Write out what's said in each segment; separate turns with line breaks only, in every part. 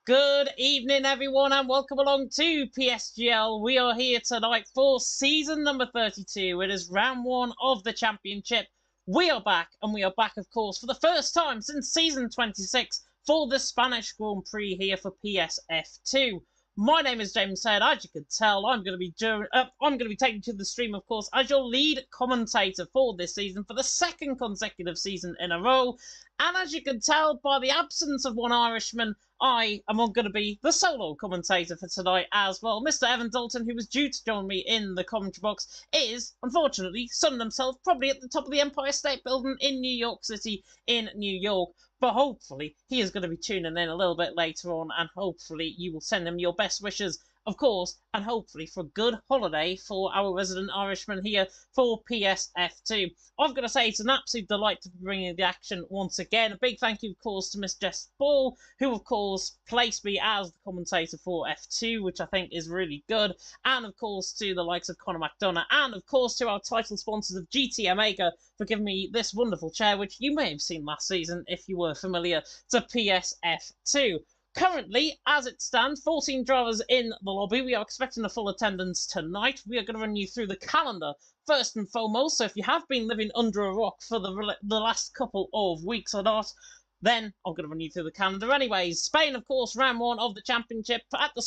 Good evening, everyone, and welcome along to PSGL. We are here tonight for season number 32. It is round one of the championship. We are back, and we are back, of course, for the first time since season 26 for the Spanish Grand Prix here for PSF2. My name is James Head. As you can tell, I'm going to be taking to the stream, of course, as your lead commentator for this season for the second consecutive season in a row. And as you can tell by the absence of one Irishman, I am going to be the solo commentator for tonight as well. Mr. Evan Dalton, who was due to join me in the commentary box, is, unfortunately, sunning himself probably at the top of the Empire State Building in New York City in New York. But hopefully, he is going to be tuning in a little bit later on, and hopefully you will send him your best wishes, of course, and hopefully for a good holiday for our resident Irishman here for PSF2. I've got to say, it's an absolute delight to be bringing the action once again. A big thank you, of course, to Miss Jess Ball, who, of course, placed me as the commentator for F2, which I think is really good, and, of course, to the likes of Conor McDonough, and, of course, to our title sponsors of GT Omega for giving me this wonderful chair, which you may have seen last season if you were familiar to PSF2. Currently, as it stands, 14 drivers in the lobby. We are expecting a full attendance tonight. We are going to run you through the calendar first and foremost. So if you have been living under a rock for the last couple of weeks or not, then I'm going to run you through the calendar anyways. Spain, of course, round one of the championship at the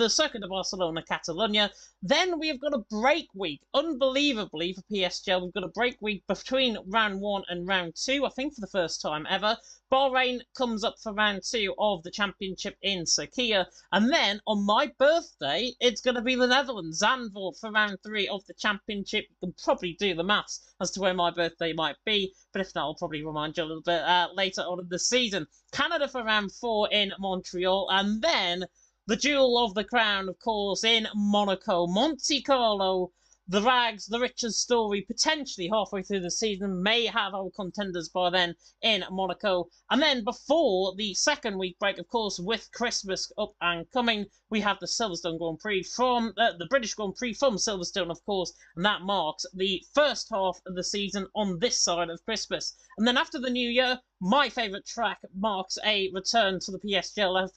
Circuit of Barcelona, Catalonia. Then we have got a break week. Unbelievably, for PSGL, we've got a break week between round one and round two, I think for the first time ever. Bahrain comes up for round two of the championship in Sakhir. And then, on my birthday, it's going to be the Netherlands, Zandvoort, for round three of the championship. You can probably do the maths as to where my birthday might be, but if not, I'll probably remind you a little bit later on in the season. Canada for round four in Montreal, and then the jewel of the crown, of course, in Monaco. Monte Carlo, the rags, the riches story, potentially halfway through the season, may have our contenders by then in Monaco. And then before the second week break, of course, with Christmas up and coming, we have the Silverstone Grand Prix from the British Grand Prix from Silverstone, of course, and that marks the first half of the season on this side of Christmas. And then after the new year, my favourite track marks a return to the PSGL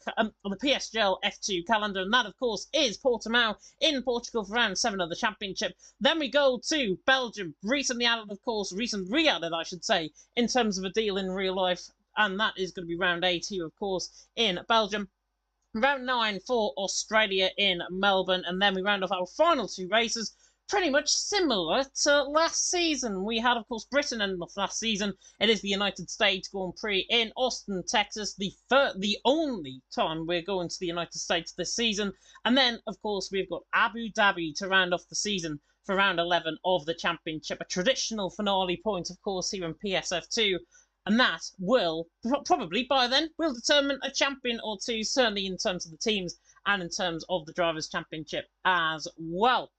F2 calendar, and that, of course, is Portimao in Portugal for round 7 of the championship. Then we go to Belgium, recently re-added, I should say, in terms of a deal in real life, and that is going to be round 8 here, of course, in Belgium. Round 9 for Australia in Melbourne, and then we round off our final two races pretty much similar to last season. We had, of course, Britain ending off last season. It is the United States Grand Prix in Austin, Texas, the only time we're going to the United States this season. And then, of course, we've got Abu Dhabi to round off the season for round 11 of the championship. A traditional finale point, of course, here in PSF2. And that will, probably by then, will determine a champion or two, certainly in terms of the teams and in terms of the Drivers' Championship as well.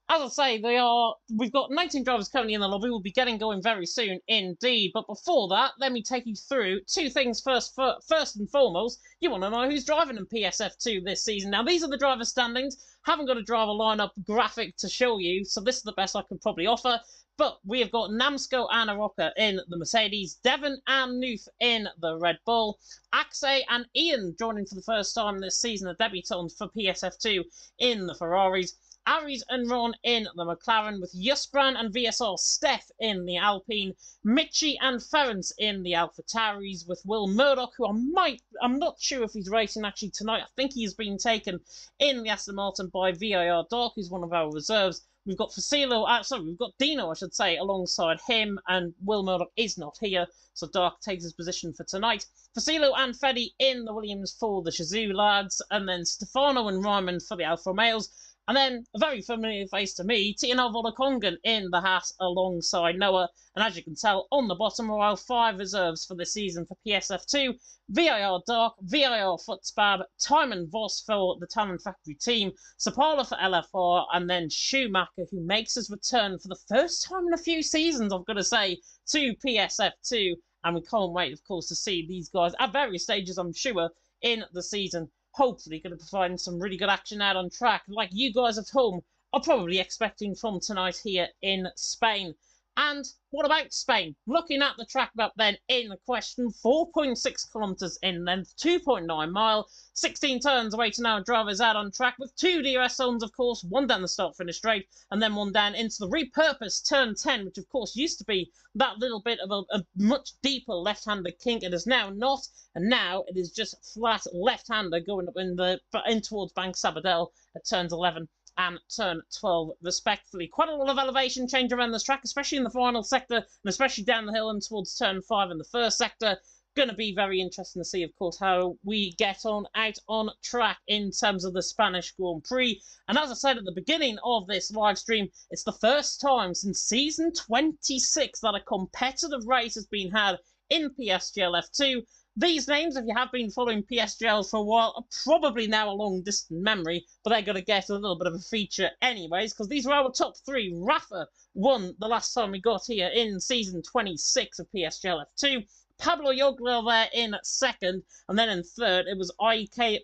As I say, we've got 19 drivers currently in the lobby. We'll be getting going very soon indeed. But before that, let me take you through two things first. First and foremost, you want to know who's driving in PSF2 this season. Now, these are the driver standings. Haven't got a driver lineup graphic to show you, so this is the best I could probably offer. But we have got Namsko and Aroka in the Mercedes, Devon and Nuth in the Red Bull, Axe and Ian joining for the first time this season, the debutants for PSF2 in the Ferraris, Aries and Ron in the McLaren, with Yusbran and VSR Steph in the Alpine, Mitchie and Ference in the AlphaTauris, with Will Murdoch, who I'm not sure if he's racing actually tonight. I think he's been taken in the Aston Martin by VIR Dark, who's one of our reserves. We've got we've got Dino, I should say, alongside him, and Will Murdoch is not here, so Dark takes his position for tonight. Facilo and Feddy in the Williams for the Shazoo lads, and then Stefano and Ryman for the Alfa Romeos. And then, a very familiar face to me, TNL Volakongan in the Haas alongside Noah. And as you can tell, on the bottom are our 5 reserves for the season for PSF2. VIR Dark, VIR Footspab, Timon Voss for the Talent Factory team, Sapala for LFR, and then Schumacher, who makes his return for the first time in a few seasons, I've got to say, to PSF2. And we can't wait, of course, to see these guys at various stages, I'm sure, in the season. Hopefully going to provide some really good action out on track, like you guys at home are probably expecting from tonight here in Spain. And what about Spain? Looking at the track map then in question, 4.6 kilometres in length, 2.9 mile, 16 turns away to now drivers out on track with 2 DRS zones, of course, one down the start-finish straight and then one down into the repurposed turn 10, which of course used to be that little bit of a much deeper left-handed kink. It is now not, and now it is just flat left-hander going up in towards Bank Sabadell at turns 11 and turn 12 respectively. Quite a lot of elevation change around this track, especially in the final sector and especially down the hill and towards turn 5 in the first sector. Going to be very interesting to see, of course, how we get on out on track in terms of the Spanish Grand Prix. And as I said at the beginning of this live stream, it's the first time since season 26 that a competitive race has been had in PSGL F2. These names, if you have been following PSGL for a while, are probably now a long distant memory, but they're going to get a little bit of a feature anyways, because these were our top 3. Rafa won the last time we got here in season 26 of PSGL F2. Pablo Jogler there in second, and then in third it was IGK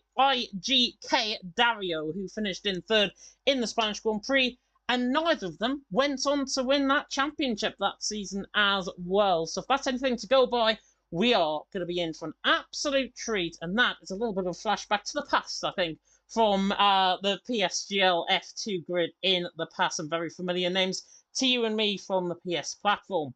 Dario who finished in third in the Spanish Grand Prix, and neither of them went on to win that championship that season as well. So if that's anything to go by, we are going to be in for an absolute treat, and that is a little bit of a flashback to the past, I think, from the PSGL F2 grid in the past. Some very familiar names to you and me from the PS platform.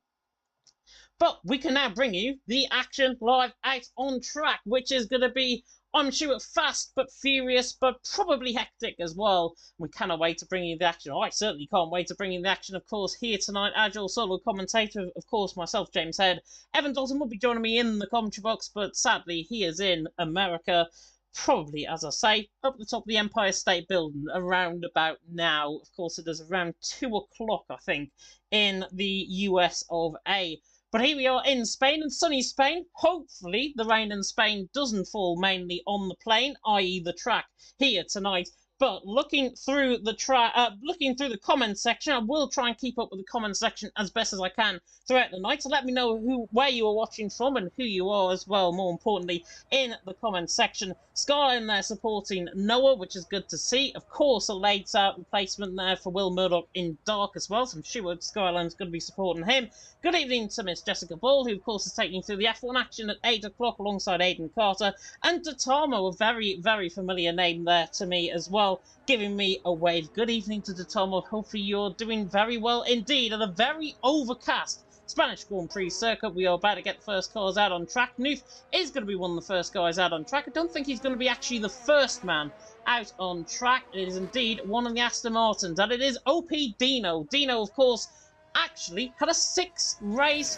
But we can now bring you the action live out on track, which is going to be, I'm sure, fast but furious, but probably hectic as well. We cannot wait to bring you the action. I certainly can't wait to bring you the action, of course, here tonight as your solo commentator. Of course, myself, James Head. Evan Dalton will be joining me in the commentary box, but sadly, he is in America. Probably, as I say, up the top of the Empire State Building around about now. Of course, it is around 2 o'clock, I think, in the US of A. But here we are in Spain, in sunny Spain. Hopefully the rain in Spain doesn't fall mainly on the plane, i.e. the track here tonight. But looking through the comment section, I will try and keep up with the comment section as best as I can throughout the night. So let me know where you are watching from and who you are as well, more importantly, in the comment section. Skyline there supporting Noah, which is good to see. Of course, a late replacement there for Will Murdoch in Dark as well. So I'm sure Skyline's going to be supporting him. Good evening to Miss Jessica Ball, who of course is taking you through the F1 action at 8 o'clock alongside Aidan Carter. And Dotamo, a very, very familiar name there to me as well, giving me a wave. Good evening to Dotamo. Hopefully you're doing very well indeed at a very overcast Spanish Grand Prix circuit. We are about to get the first cars out on track. Nuth is going to be one of the first guys out on track. I don't think he's going to be actually the first man out on track. It is indeed one of the Aston Martins, and it is OP Dino. Dino, of course, actually had a 6-race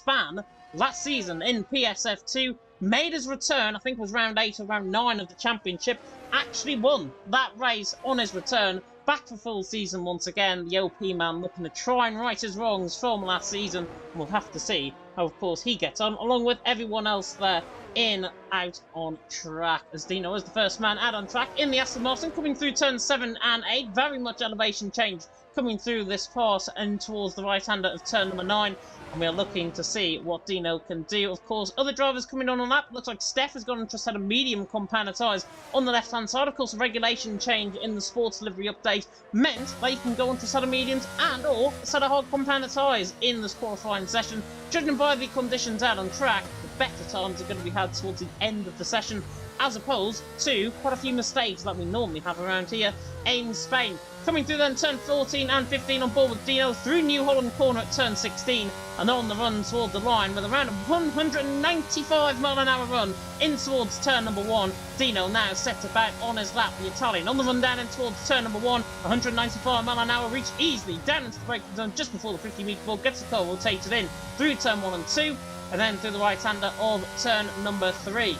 ban last season in PSF2. Made his return, I think it was round 8 or round 9 of the championship. Actually won that race on his return. Back for full season once again. The OP man looking to try and right his wrongs from last season. We'll have to see how, of course, he gets on, along with everyone else there in out on track, as Dino is the first man out on track in the Aston Martin, coming through turns 7 and 8. Very much elevation change coming through this pass and towards the right-hander of turn number 9. And we are looking to see what Dino can do. Of course, other drivers coming on that. Looks like Steph has gone and just had a medium compound tyres on the left-hand side. Of course, a regulation change in the sports delivery update meant that you can go onto a set of mediums and or a set of hard compound tyres in this qualifying session. Judging by the conditions out on track, the better times are going to be had towards the end of the session, as opposed to quite a few mistakes that we normally have around here in Spain. Coming through then turn 14 and 15 on board with Dino through New Holland corner at turn 16 and on the run toward the line with around a 195 mile an hour run in towards turn number 1. Dino now set about on his lap, the Italian on the run down in towards turn number 1, 195 mile an hour, reached easily down into the braking zone just before the 50 metre ball gets the car rotated in through turn 1 and 2 and then through the right hander of turn number 3.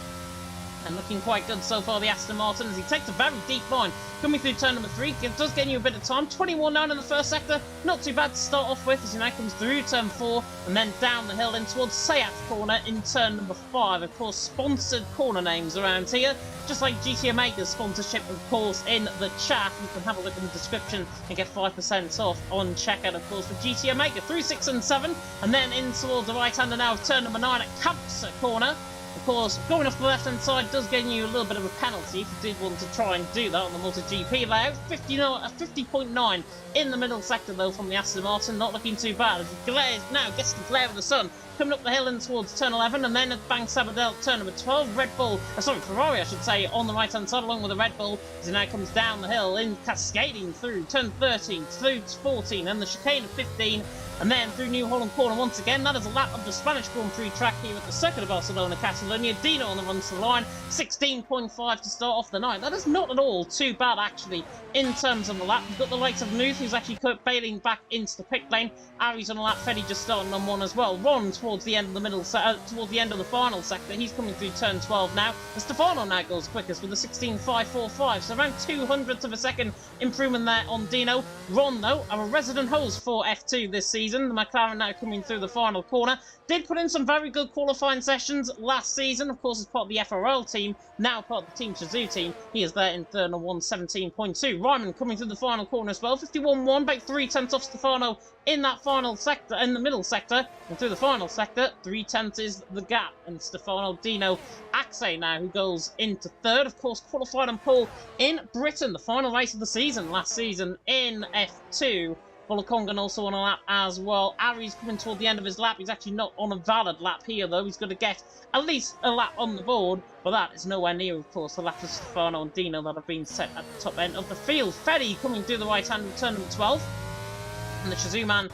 And looking quite good so far, the Aston Martin, as he takes a very deep line coming through turn number 3. It does get you a bit of time. 21.9 in the first sector, not too bad to start off with, as he now comes through turn 4 and then down the hill in towards Sayat corner in turn number 5. Of course, sponsored corner names around here, just like GT Omega's sponsorship, of course, in the chat. You can have a look in the description and get 5% off on checkout, of course, for GT Omega through 6 and 7 and then in towards the right hander now of turn number 9 at Campsa corner. Of course, going off the left-hand side does get you a little bit of a penalty if you did want to try and do that on the MotoGP layout. 50.9 in the middle sector, though, from the Aston Martin. Not looking too bad as he glares, now gets the glare of the sun. Coming up the hill and towards turn 11, and then at Bank Sabadell, turn number 12, Ferrari, I should say, on the right-hand side, along with the Red Bull, as he now comes down the hill, in cascading through turn 13, through 14, and the chicane of 15, and then through New Holland Corner once again. That is a lap of the Spanish Grand Prix track here at the Circuit of Barcelona, Catalonia. Dino on the run to the line, 16.5 to start off the night. That is not at all too bad, actually, in terms of the lap. We've got the likes of Nuth, who's actually bailing back into the pit lane. Ari's on a lap, Fetty just starting on one as well. Ron towards the end of the towards the end of the final sector. He's coming through turn 12 now. And Stefano now goes quickest with a 16.545. So around 200ths of a second improvement there on Dino. Ron, though, our resident host for F2 this season. The McLaren now coming through the final corner. Did put in some very good qualifying sessions last season, of course, as part of the FRL team, now part of the Team Shazoo team. He is there in third on 117.2. Ryman coming through the final corner as well, 51.1, about 3/10 off Stefano in that final sector, in the middle sector, and through the final sector, 3/10 is the gap, and Stefano Dino Axe now, who goes into third, of course, qualified on pole in Britain, the final race of the season, last season in F2. Volokongan also on a lap as well. Ari's coming toward the end of his lap. He's actually not on a valid lap here, though. He's going to get at least a lap on the board, but that is nowhere near, of course, the lap of Stefano and Dino that have been set at the top end of the field. Fetty coming through the right hand with turn number 12. And the Shazoo man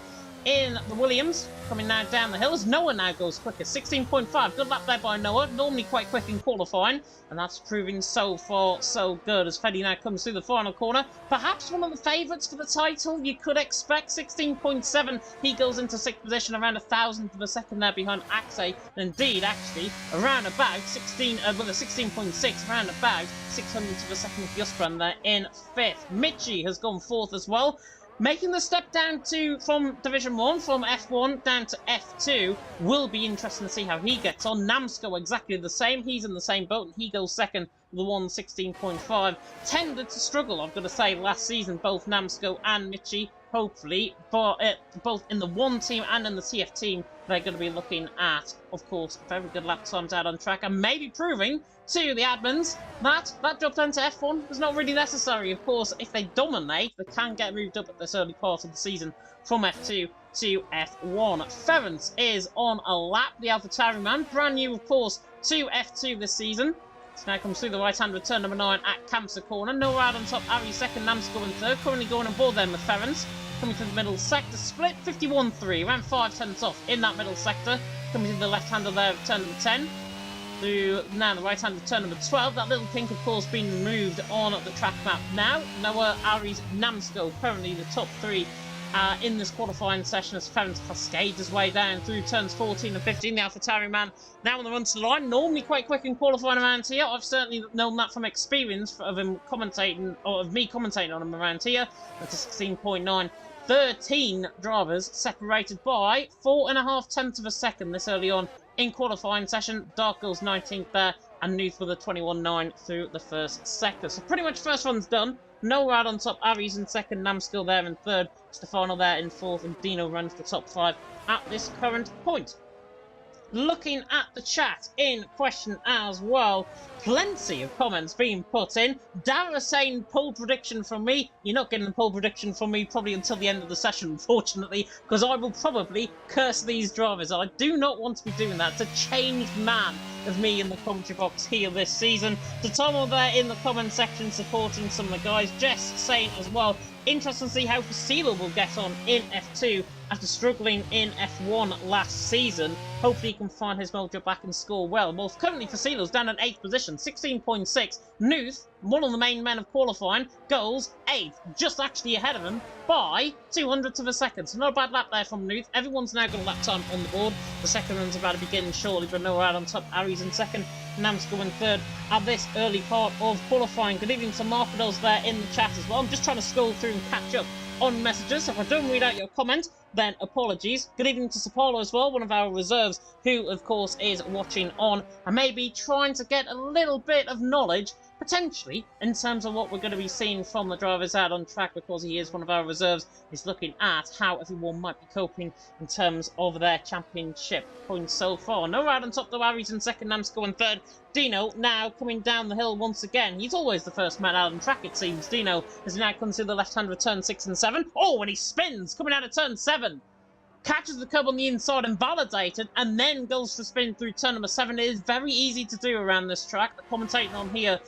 in the Williams coming now down the hill as Noah now goes quicker. 16.5. Good lap there by Noah. Normally quite quick in qualifying. And that's proving so far so good as Fetty now comes through the final corner. Perhaps one of the favourites for the title you could expect. 16.7. He goes into 6th position, around 1,000th of a second there behind Axe. And indeed, actually, around about 16, with a 16.6, around about 600th of a second of Justbrand there in 5th. Mitchie has gone 4th as well. Making the step down from Division 1, from F1 down to F2, will be interesting to see how he gets on. Namsko exactly the same. He's in the same boat, and he goes second with a 116.5. Tended to struggle, I've got to say, last season, both Namsko and Mitchie, hopefully, but both in the 1 team and in the TF team, they're going to be looking at, of course, very good lap times out on track, and maybe proving to the admins that drop down to F1 is not really necessary. Of course, if they dominate, they can get moved up at this early part of the season from F2 to F1. Ferenc is on a lap, the AlphaTauri man, brand new, of course, to F2 this season. So now comes through the right-hand with turn number 9 at Kamsa corner. No ride on top, Ari second, Namsko in third. Currently going on board then with Ferenc. Coming to the middle sector, split 51.3, around 5/10 off in that middle sector. Coming to the left-hander there of turn number 10. Through now the right-hand of turn number 12. That little pink, of course, being removed on the track map now. Noah, Aries, Namsko, currently the top 3 in this qualifying session as Ferenc cascades his way down through turns 14 and 15. The AlphaTauri man now on the run to the line. Normally quite quick in qualifying around here. I've certainly known that from experience of him commentating, or of me commentating on him around here. That's a 16.9. 13 drivers separated by 4.5 of a second this early on in qualifying session. Dark goes 19th there, and Nuth with a 21.9 through the first sector. So pretty much first run's done. No ride on top. Aries in second, Namskill there in third, Stefano there in fourth, and Dino runs the top 5 at this current point. Looking at the chat in question as well, plenty of comments being put in. Dara saying pole prediction from me. You're not getting the pole prediction from me probably until the end of the session, unfortunately, because I will probably curse these drivers. I do not want to be doing that. It's a changed man of me in the commentary box here this season. Totomo there in the comment section supporting some of the guys. Jess saying as well, interesting to see how Fasilo will get on in F2 after struggling in F1 last season. Hopefully he can find his mojo back and score well. Well, currently Fasilo's down in 8th position, 16.6. Nuth, one of the main men of qualifying, goes 8th, just actually ahead of him by 200ths of a second. So not a bad lap there from Nuth. Everyone's now got a lap time on the board. The second run's about to begin shortly, but no ride on top. Aries in second, Namsko in third at this early part of qualifying. Good evening to Marcados there in the chat as well. I'm just trying to scroll through and catch up on messages. If I don't read out your comment, then apologies. Good evening to Sapalo as well, one of our reserves, who of course is watching on and maybe trying to get a little bit of knowledge, potentially, in terms of what we're going to be seeing from the drivers out on track, because he is one of our reserves, is looking at how everyone might be coping in terms of their championship points so far. No right on top though, Aries in second, Namsco in third. Dino now coming down the hill once again. He's always the first man out on track, it seems. Dino, as he now comes to the left-hand of turn 6 and 7. Oh, and he spins coming out of turn 7. Catches the curb on the inside and validated, and then goes to spin through turn number 7. It is very easy to do around this track. The commentating on here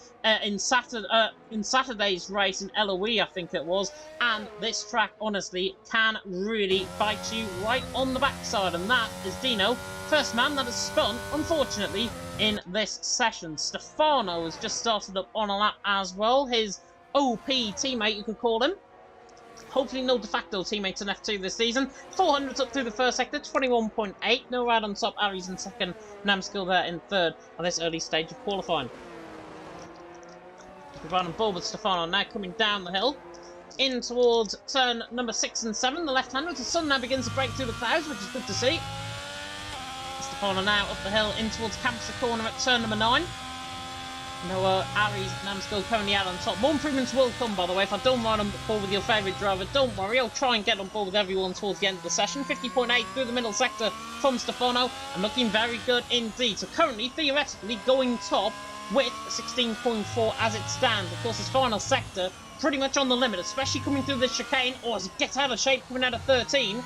in Saturday's race in LOE, I think it was, and this track, honestly, can really bite you right on the backside, and that is Dino, first man that has spun, unfortunately, in this session. Stefano has just started up on a lap as well, his OP teammate, you could call him. Hopefully no de facto teammates in F2 this season. 400s up through the first sector, 21.8. No ride on top, Aries in second, Namskill there in third on this early stage of qualifying. We're right on board with Stefano now coming down the hill. In towards turn number 6 and 7, the left-hander. The sun now begins to break through the clouds, which is good to see. Stefano now up the hill in towards Camster corner at turn number 9. Noah, Aries, Namskill currently out on top. More improvements will come, by the way. If I don't ride on board with your favourite driver, don't worry. I'll try and get on board with everyone towards the end of the session. 50.8 through the middle sector from Stefano, and looking very good indeed. So currently, theoretically, going top with 16.4 as it stands. Of course, his final sector pretty much on the limit, especially coming through this chicane. Or as he gets out of shape, coming out of 13.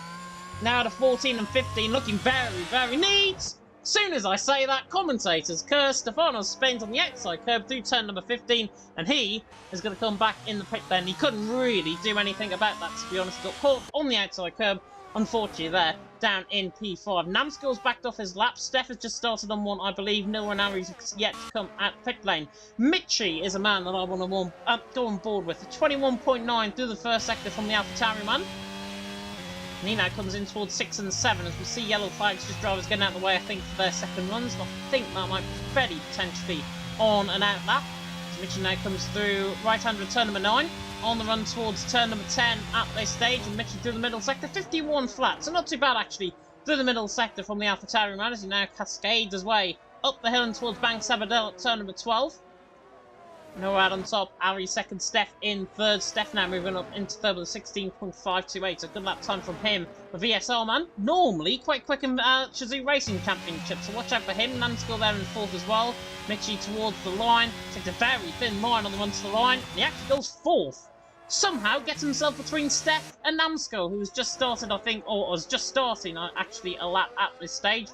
Now out of 14 and 15, looking very, very neat. Soon as I say that, commentators curse. Stefano spins on the outside curb through turn number 15, and he is going to come back in the pit lane. He couldn't really do anything about that, to be honest. He got caught on the outside curb, unfortunately there, down in P5. Namskill's backed off his lap. Steph has just started on one, I believe. Noah and Aries yet to come at pit lane. Mitchie is a man that I want to go on board with. 21.9 through the first sector from the AlphaTauri man. And he now comes in towards 6 and 7 as we see yellow flags, just drivers getting out of the way, I think, for their second runs. And I think that might be very potentially on and out lap. So Mitchell now comes through right-hander turn number 9, on the run towards turn number 10 at this stage, and Mitchell through the middle sector, 51 flat, so not too bad actually, through the middle sector from the AlphaTauri man as he now cascades his way up the hill and towards Bank Sabadell at turn number 12. No out on top, Aries second, Steph in third. Steph now moving up into third with a 16.528. So good lap time from him. The VSR man, normally quite quick in Shazoo Racing Championship, so watch out for him. Namskill there in fourth as well. Mitchie towards the line, takes a very thin line on the run to the line. He actually goes fourth. Somehow gets himself between Steph and Namskill, who has just started, I think, or was just starting actually a lap at this stage.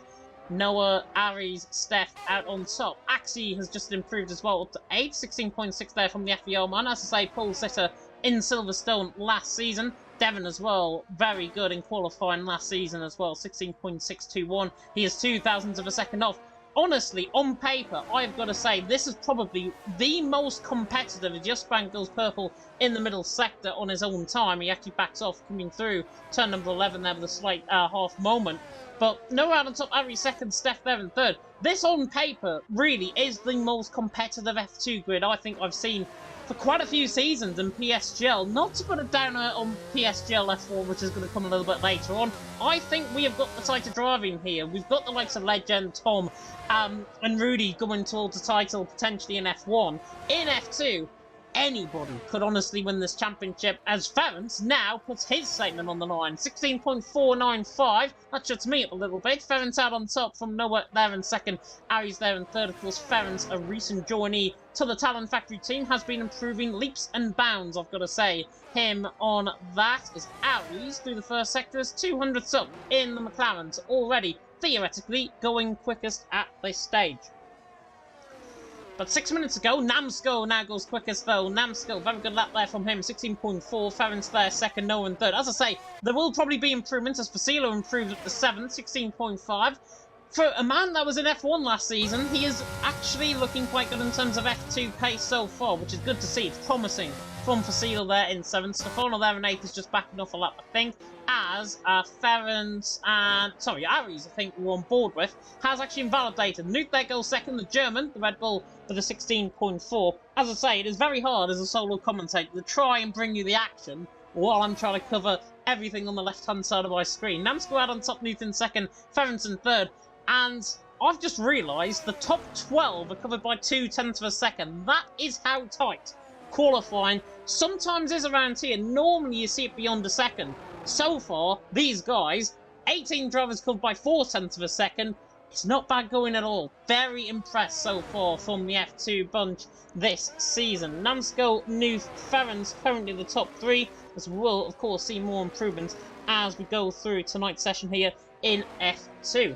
Noah, Aries, Steph out on top. Axie has just improved as well, up to 8. 16.6 there from the FBO man. As I say, pole sitter in Silverstone last season. Devon as well, very good in qualifying last season as well. 16.621. He is 0.02 of a second off. Honestly, on paper, I've got to say, this is probably the most competitive. Justbank goes purple in the middle sector on his own time. He actually backs off coming through turn number 11 there with a slight half moment. But no out on top, Aries second, Steph there in third. This on paper really is the most competitive F2 grid I think I've seen for quite a few seasons in PSGL. Not to put a downer on PSGL F4, which is going to come a little bit later on. I think we have got the type of driving here. We've got the likes of Legend, Tom, and Rudy going towards the title potentially in F1. In F2, anybody could honestly win this championship, as Ference now puts his statement on the line. 16.495. That shuts me up a little bit. Ference out on top from Noah there in second. Aries there in third. Of course, Ference, a recent joinee to the Talon Factory team, has been improving leaps and bounds, I've got to say. Him on that is Aries through the first sector as 200ths up in the McLarens, already theoretically going quickest at this stage. But 6 minutes ago, Namskill now goes quickest though. Namskill, very good lap there from him, 16.4. Ference there, second, Noah in third. As I say, there will probably be improvements as Facilo improved at the 7th, 16.5. For a man that was in F1 last season, he is actually looking quite good in terms of F2 pace so far, which is good to see. It's promising from Facile there in 7th. Stefano there in 8th is just backing off a lap, I think, as Ference and, Aries, I think we're on board with, has actually invalidated. Nuke there goes second, the German, the Red Bull, with a 16.4. As I say, it is very hard as a solo commentator to try and bring you the action while I'm trying to cover everything on the left-hand side of my screen. Namsko out on top, Nuke in second, Ference in third. And I've just realised the top 12 are covered by 0.2 of a second. That is how tight qualifying sometimes is around here. Normally you see it beyond a second. So far, these guys, 18 drivers covered by 0.4 of a second. It's not bad going at all. Very impressed so far from the F2 bunch this season. Namsko, Nuth, Ferrens currently the top 3, as we will, of course, see more improvements as we go through tonight's session here in F2.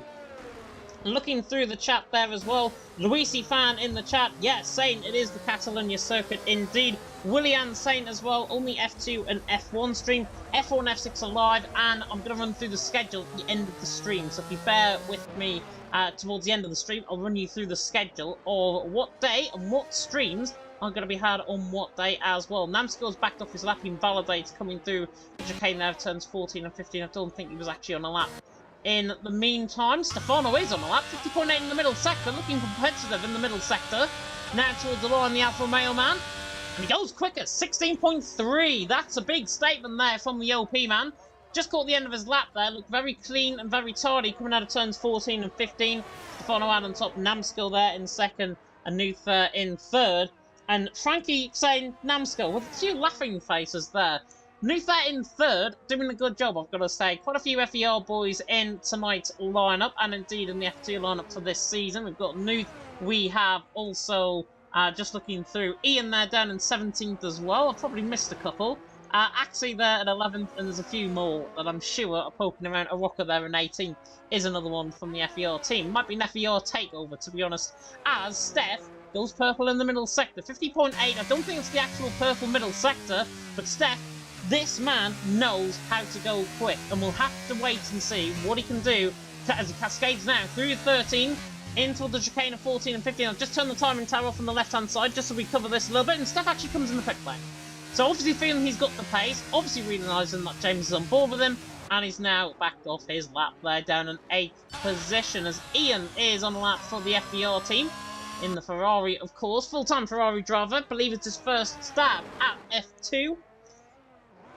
Looking through the chat there as well, Luisi fan in the chat, yes, saying it is the Catalonia circuit indeed. Willian saying as well, only F2 and F1 stream, F1 F6 are live, and I'm going to run through the schedule at the end of the stream, so if you bear with me towards the end of the stream, I'll run you through the schedule of what day and what streams are going to be had on what day as well. Namsko's backed off his lap, invalidates coming through. Chicane there turns 14 and 15. I don't think he was actually on a lap. In the meantime, Stefano is on a lap, 50.8 in the middle sector, looking competitive in the middle sector. Now towards the line, the Alfa Romeo man. And he goes quicker, 16.3. That's a big statement there from the OP man. Just caught the end of his lap there, looked very clean and very tidy coming out of turns 14 and 15. Stefano out on top, Namsko there in second, and Nuth in third. And Frankie saying Namsko with a few laughing faces there. Nuth in third, doing a good job, I've got to say. Quite a few FER boys in tonight's lineup, and indeed in the F2 lineup for this season. We've got Nuth, we have also, just looking through, Ian there down in 17th as well. I've probably missed a couple. Axie there at 11th, and there's a few more that I'm sure are poking around. A Rocker there in 18th is another one from the FER team. Might be an FER takeover, to be honest, as Steph goes purple in the middle sector. 50.8, I don't think it's the actual purple middle sector, but Steph, this man knows how to go quick, and we'll have to wait and see what he can do as he cascades now through 13, into the chicane of 14 and 15. I've just turned the timing tower off on the left-hand side, just so we cover this a little bit, and Steph actually comes in the pit lane. So obviously feeling he's got the pace, obviously realising that James is on board with him, and he's now backed off his lap there down in 8th position, as Ian is on the lap for the FBR team. In the Ferrari, of course, full-time Ferrari driver. I believe it's his first stab at F2.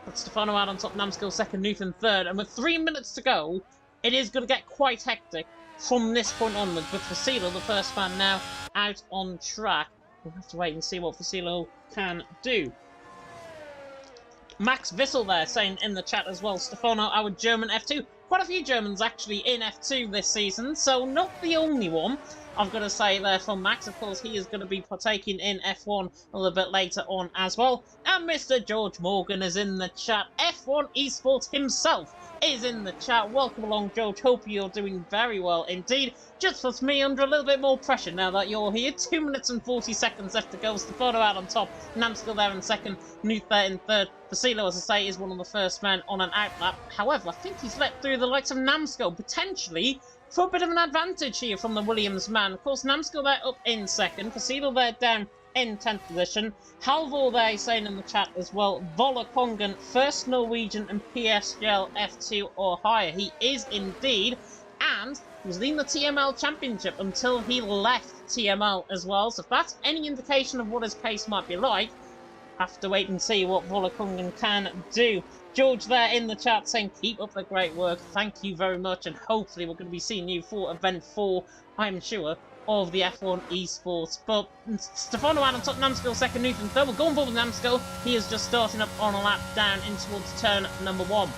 But Stefano out on top, Namskill second, Newton third. And with 3 minutes to go, it is going to get quite hectic from this point onwards. With Fasilo, the first man now, out on track. We'll have to wait and see what Fasilo can do. Max Vissel there saying in the chat as well, Stefano, our German F2. Quite a few Germans actually in F2 this season, so not the only one. I've got to say there from Max, of course, he is going to be partaking in F1 a little bit later on as well. And Mr. George Morgan is in the chat. F1 Esports himself is in the chat. Welcome along, George. Hope you're doing very well indeed. Just puts me under a little bit more pressure now that you're here. 2 minutes and 40 seconds left to go. Stefano out on top. Namskill there in second. Nuth there in third. Fasilo, as I say, is one of the first men on an outlap. However, I think he's let through the likes of Namskill, potentially for a bit of an advantage here from the Williams man. Of course, Namskill there up in second. Fasilo there down in 10th position. Halvor there saying in the chat as well, Vola Kongen, first Norwegian and PSGL F2 or higher. He is indeed, and he was leading the TML Championship until he left TML as well. So if that's any indication of what his pace might be like, have to wait and see what Vola Kongen can do. George there in the chat saying, keep up the great work. Thank you very much, and hopefully we're going to be seeing you for Event 4, I'm sure, of the F1 Esports. But Stefano out on top, Namskill second, Newton third. We're going forward with Namskill. He is just starting up on a lap down in towards turn number 1.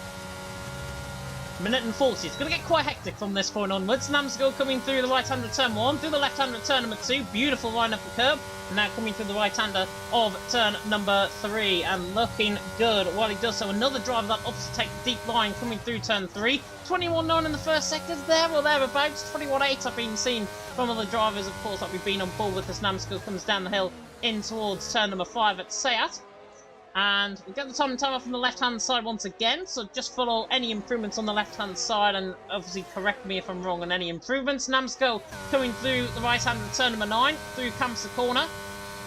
Minute and 40. It's going to get quite hectic from this point onwards. Namskill coming through the right-hander turn 1, through the left-hander turn number 2. Beautiful line up the curb. And now coming through the right-hander of turn number 3. And looking good while he does so. Another driver that opts to take the deep line coming through turn 3. 21.9 in the first sector, there or thereabouts. 21.8 I've been seen from other drivers, of course, that we've been on board with as Namskill comes down the hill in towards turn number 5 at Seat. And we get the time and timer from the left-hand side once again, so just follow any improvements on the left-hand side and obviously correct me if I'm wrong on any improvements. Namskill coming through the right-hand turn number 9, through Kamsa corner.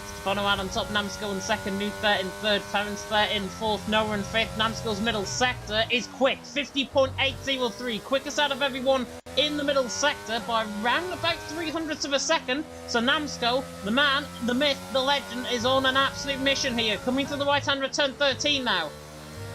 Stefano out on top, Namskill in second, Nuth there in third, Ferrens there in fourth, Noah in fifth. Namskill's middle sector is quick, 50.803, quickest out of everyone in the middle sector by round about 300ths of a second. So Namsko, the man, the myth, the legend, is on an absolute mission here. Coming to the right-hand return 13 now.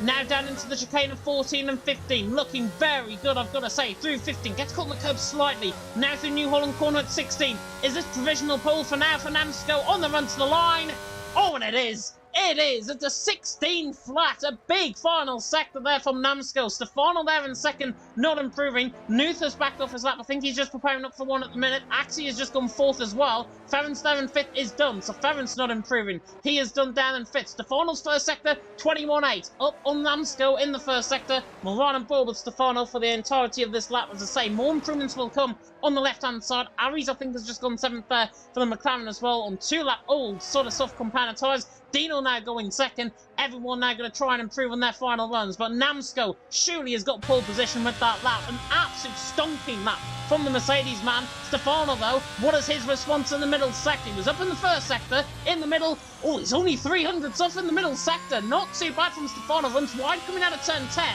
Now down into the chicane of 14 and 15. Looking very good, I've got to say. Through 15. Gets caught on the curb slightly. Now through New Holland corner at 16. Is this provisional pole for now for Namsco on the run to the line? Oh, and it is. It is. It's a 16 flat. A big final sector there from Namsco. Stefano there in second, not improving. Nuth has backed off his lap. I think he's just preparing up for one at the minute. Axie has just gone fourth as well. Ferrance there in fifth is done. So Ferrance not improving. He is done down in fifth. Stefano's first sector, 21.8. Up on Namsco in the first sector. Moran and Ball with Stefano for the entirety of this lap. As I say, more improvements will come on the left-hand side. Aries, I think, has just gone seventh there for the McLaren as well on two-lap old sort of soft compound tyres. Dino now going second. Everyone now going to try and improve on their final runs. But Namsco surely has got pole position with that lap. An absolute stonking lap from the Mercedes man. Stefano, though, what is his response in the middle sector? He was up in the first sector. In the middle, oh, he's only 300s off in the middle sector. Not too bad from Stefano. Runs wide coming out of turn 10.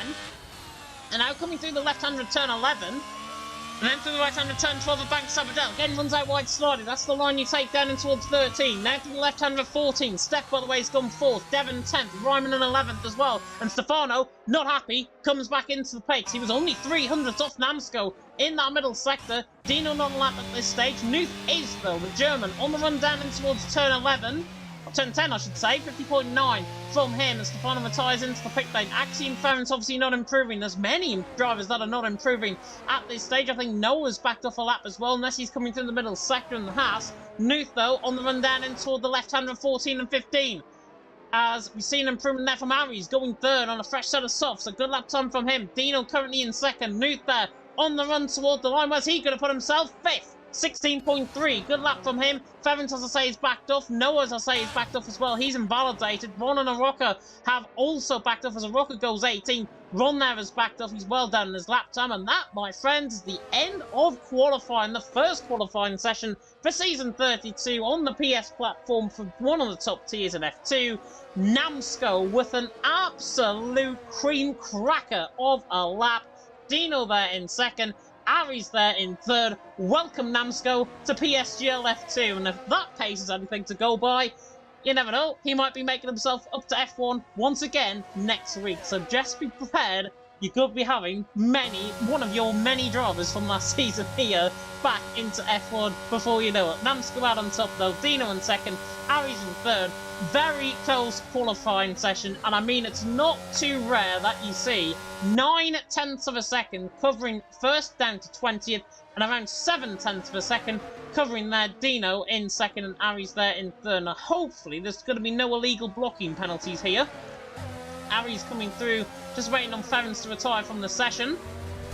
And now coming through the left-hand turn 11. And then through the right-hand turn 12 of Bank Sabadell. Again, runs out wide slightly. That's the line you take down in towards 13. Now through the left-hand of 14. Steph, by the way, has gone 4th. Devon 10th. Ryman in 11th as well. And Stefano, not happy, comes back into the pace. He was only 300th off Namsco in that middle sector. Dino not on lap at this stage. Nuth is, though, the German, on the run down in towards turn 11. Or turn 10, I should say. 50.9 from him. And Stefano retires into the pit lane. Axie and Ferrance obviously not improving. There's many drivers that are not improving at this stage. I think Noah's backed off a lap as well. Nessie's coming through the middle sector in the Haas. Nuth, though, on the run down in toward the left-hand of 14 and 15. As we've seen improvement there from Aries, going third on a fresh set of softs. A good lap time from him. Dino currently in second. Nuth there on the run toward the line. Where's he going to put himself? 5th. 16.3. Good lap from him. Ferrance, as I say, is backed off. Noah, as I say, is backed off as well. He's invalidated. Ron and Aroka have also backed off as Aroka goes 18. Ron there is backed off. He's well down in his lap time. And that, my friends, is the end of qualifying. The first qualifying session for Season 32 on the PS platform for one of the top tiers in F2. Namsco with an absolute cream cracker of a lap. Dino there in second. Aries there in third. Welcome Namsco to PSGL F2, and if that pace is anything to go by, you never know, he might be making himself up to F1 once again next week. So just be prepared. You could be having one of your many drivers from last season here back into F1 before you know it. Namsco out on top though, Dino in second, Aries in third. Very close qualifying session, and I mean it's not too rare that you see 9/10 of a second covering first down to 20th, and around 7/10 of a second covering there Dino in second and Aries there in third. Now hopefully there's going to be no illegal blocking penalties here. Aries coming through, just waiting on Ferrance to retire from the session.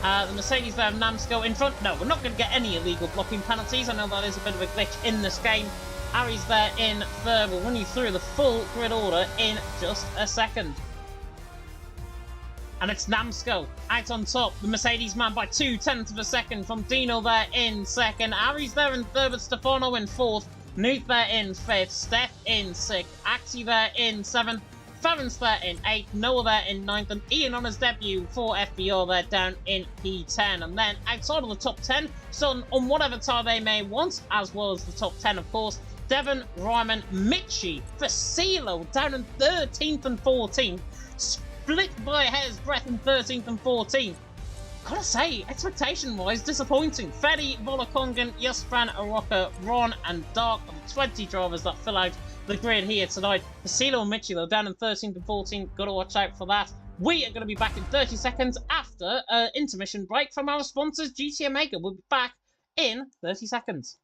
The Mercedes there of Namsco in front. No, we're not going to get any illegal blocking penalties. I know that is a bit of a glitch in this game. Aries there in third. We'll run you through the full grid order in just a second. And it's Namsco out on top. The Mercedes man by 2/10 of a second from Dino there in second. Aries there in third with Stefano in fourth. Nuth there in fifth. Steph in sixth. Axie there in seventh. Ferrance there in 8th, Noah there in 9th, and Ian on his debut for FBR there down in P10. And then outside of the top 10, so on whatever tire they may want, as well as the top 10 of course, Devon, Ryman, Mitchie, Fasilo down in 13th and 14th, split by a hair's breadth in 13th and 14th. Gotta say, expectation-wise, disappointing. Freddy, Volakongan, Yusfran, Aroka, Ron, and Dark are the 20 drivers that fill out the grid here tonight. Fasilo and Mitchie, though, down in 13th and 14th. Gotta watch out for that. We are going to be back in 30 seconds after an intermission break from our sponsors, GT Omega. We'll be back in 30 seconds.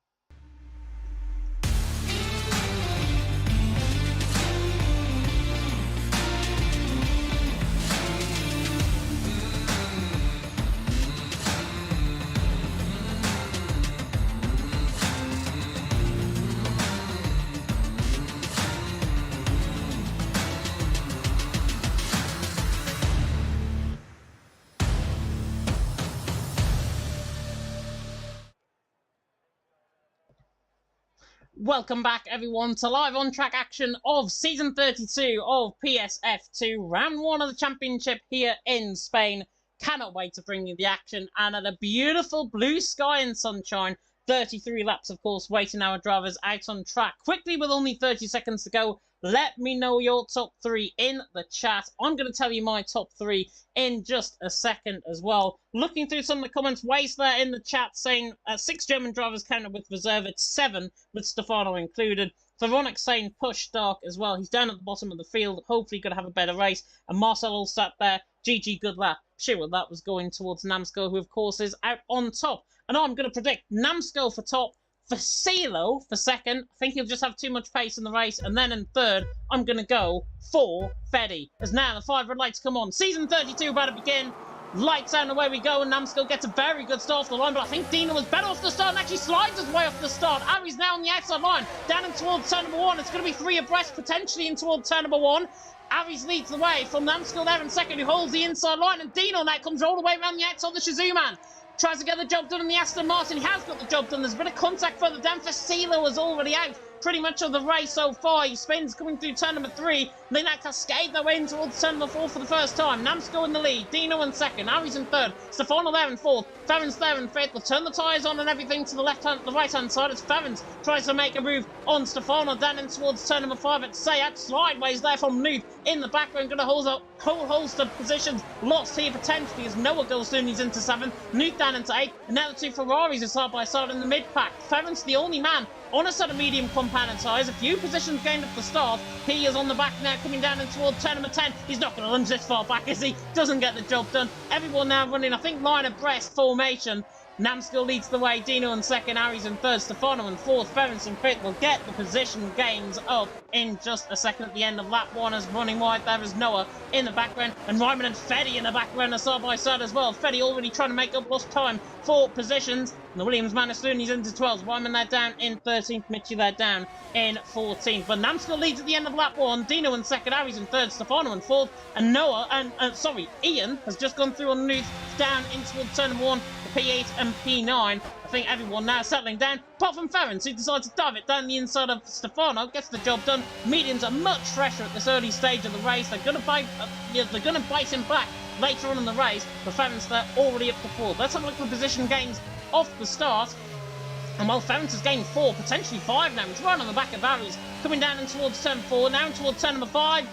Welcome back, everyone, to live on-track action of Season 32 of PSF2, Round 1 of the Championship here in Spain. Cannot wait to bring you the action, and at a beautiful blue sky and sunshine 33 laps, of course, waiting our drivers out on track. Quickly, with only 30 seconds to go, let me know your top 3 in the chat. I'm going to tell you my top 3 in just a second as well. Looking through some of the comments, Waste there in the chat saying 6 German drivers counted with reserve. It's 7 with Stefano included. Veronic's saying push Dark as well. He's down at the bottom of the field. Hopefully going to have a better race. And Marcel sat there. GG, good lap. Sure, that was going towards Namsko, who of course is out on top. And I'm going to predict Namsko for top, for CeeLo for second. I think he'll just have too much pace in the race. And then in third, I'm going to go for Fetty. As now the 5 red lights come on. Season 32 about to begin. Lights out and away we go, and Namsko gets a very good start off the line, but I think Dino was better off the start and actually slides his way off the start. Ari's now on the outside line, down in towards turn number 1. It's going to be 3 abreast, potentially in towards turn number 1. Aries leads the way from Namsko there in second, who holds the inside line, and Dino now comes all the way around the outside of the Shizuman. Tries to get the job done in the Aston Martin. He has got the job done. There's a bit of contact further down for CeeLo, is already out pretty much of the race so far. He spins coming through turn number 3. They now cascade their way in towards turn number 4 for the first time. Namsko in the lead. Dino in second. Aries in third. Stefano there in fourth. Ferrens there in fifth. They'll turn the tyres on and everything to the right-hand side as Ferrens tries to make a move on Stefano down in towards turn number 5 at Sayat. Slideways there from Nuth in the background. Going to hold up whole host of positions lost here potentially as Noah goes soon. He's into 7th. Nuth down into 8th. And now the 2 Ferraris are side by side in the mid-pack. Ferrens the only man on a set of medium compounded tyres, a few positions gained at the start. He is on the back now, coming down in towards turn number 10. He's not going to lunge this far back, is he? Doesn't get the job done. Everyone now running, I think, line abreast formation. Namsko leads the way, Dino in second, Aries in third, Stefano in fourth, Ferrens in fifth. Will get the position gains up in just a second at the end of lap 1 as running wide there is Noah in the background, and Ryman and Fetty in the background are side by side as well. Fetty already trying to make up lost time for positions. And the Williams man is soon, he's into 12th. Ryman there down in 13th, Mitchie there down in 14th. But Namsko leads at the end of lap 1, Dino in second, Aries in third, Stefano in fourth, and Noah, Ian has just gone through on Nuth down into turn number 1. P8 and P9. I think everyone now settling down, apart from Ferrens, who decides to dive it down the inside of Stefano, gets the job done. Mediums are much fresher at this early stage of the race. They're going to bite him back later on in the race. But Ferrens, they're already up to 4th. Let's have a look at the position gains off the start. And while Ferrens has gained 4, potentially 5 now, he's right on the back of Aries, coming down in towards turn 4, now in towards turn number 5.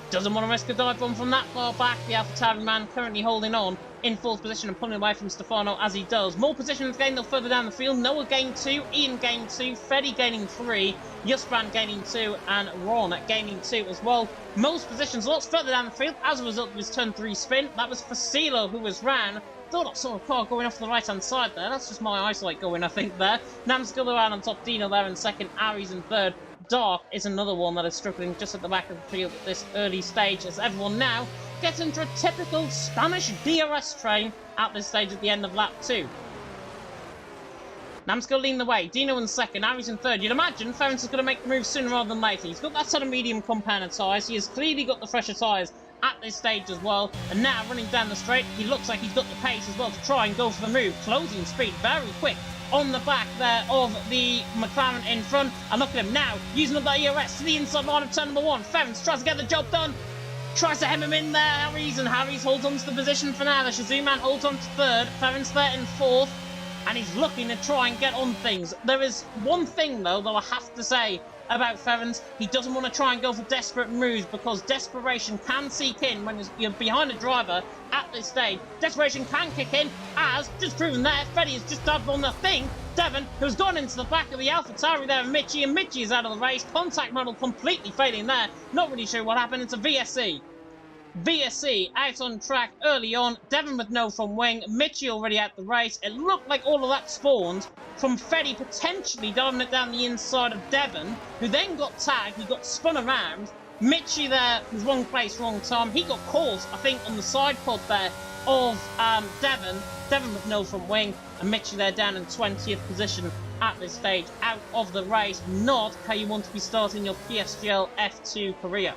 Doesn't want to risk a dive bomb from that far back. The AlphaTauri man currently holding on in 4th position and pulling away from Stefano as he does. More positions gained though further down the field. Noah gained 2, Ian gained 2, Freddy gaining 3, Justbrand gaining 2, and Ron gaining 2 as well. Most positions lots further down the field as a result of his turn 3 spin. That was for CeeLo, who was ran. Thought I saw a car going off the right-hand side there. That's just my eyesight going, I think, there. Namsko around on top, Dino there in second, Aries in third. Dark is another one that is struggling just at the back of the field at this early stage as everyone now gets into a typical Spanish DRS train at this stage at the end of lap 2. Namsko leading the way, Dino in second, Aries in third. You'd imagine Ferrens is going to make the move sooner rather than later. He's got that sort of medium compounded tyres. He has clearly got the fresher tyres at this stage as well. And now running down the straight, he looks like he's got the pace as well to try and go for the move. Closing speed very quick on the back there of the McLaren in front. And look at him now, using up that ERS to the inside line of turn number 1. Ferrens tries to get the job done. Tries to hem him in there, Harry's, and Harry's holds on to the position for now. The Shizuman holds on to third, Ferrens there in 4th. And he's looking to try and get on things. There is one thing, though, that I have to say about Ferrens. He doesn't want to try and go for desperate moves because desperation can seek in when you're behind a driver at this stage. Desperation can kick in, as just proven there. Freddy has just dived on the thing. Devon, who's gone into the back of the AlphaTauri there, and Mitchie is out of the race. Contact model completely failing there. Not really sure what happened. It's a VSC. VSC out on track early on. Devon with no front wing. Mitchie already out the race. It looked like all of that spawned from Freddy potentially diving it down the inside of Devon, who then got tagged. He got spun around. Mitchie there was wrong place, wrong time. He got caught, I think, on the side pod there of Devon. Devon with no front wing. And Mitchie there down in 20th position at this stage. Out of the race. Not how you want to be starting your PSGL F2 career.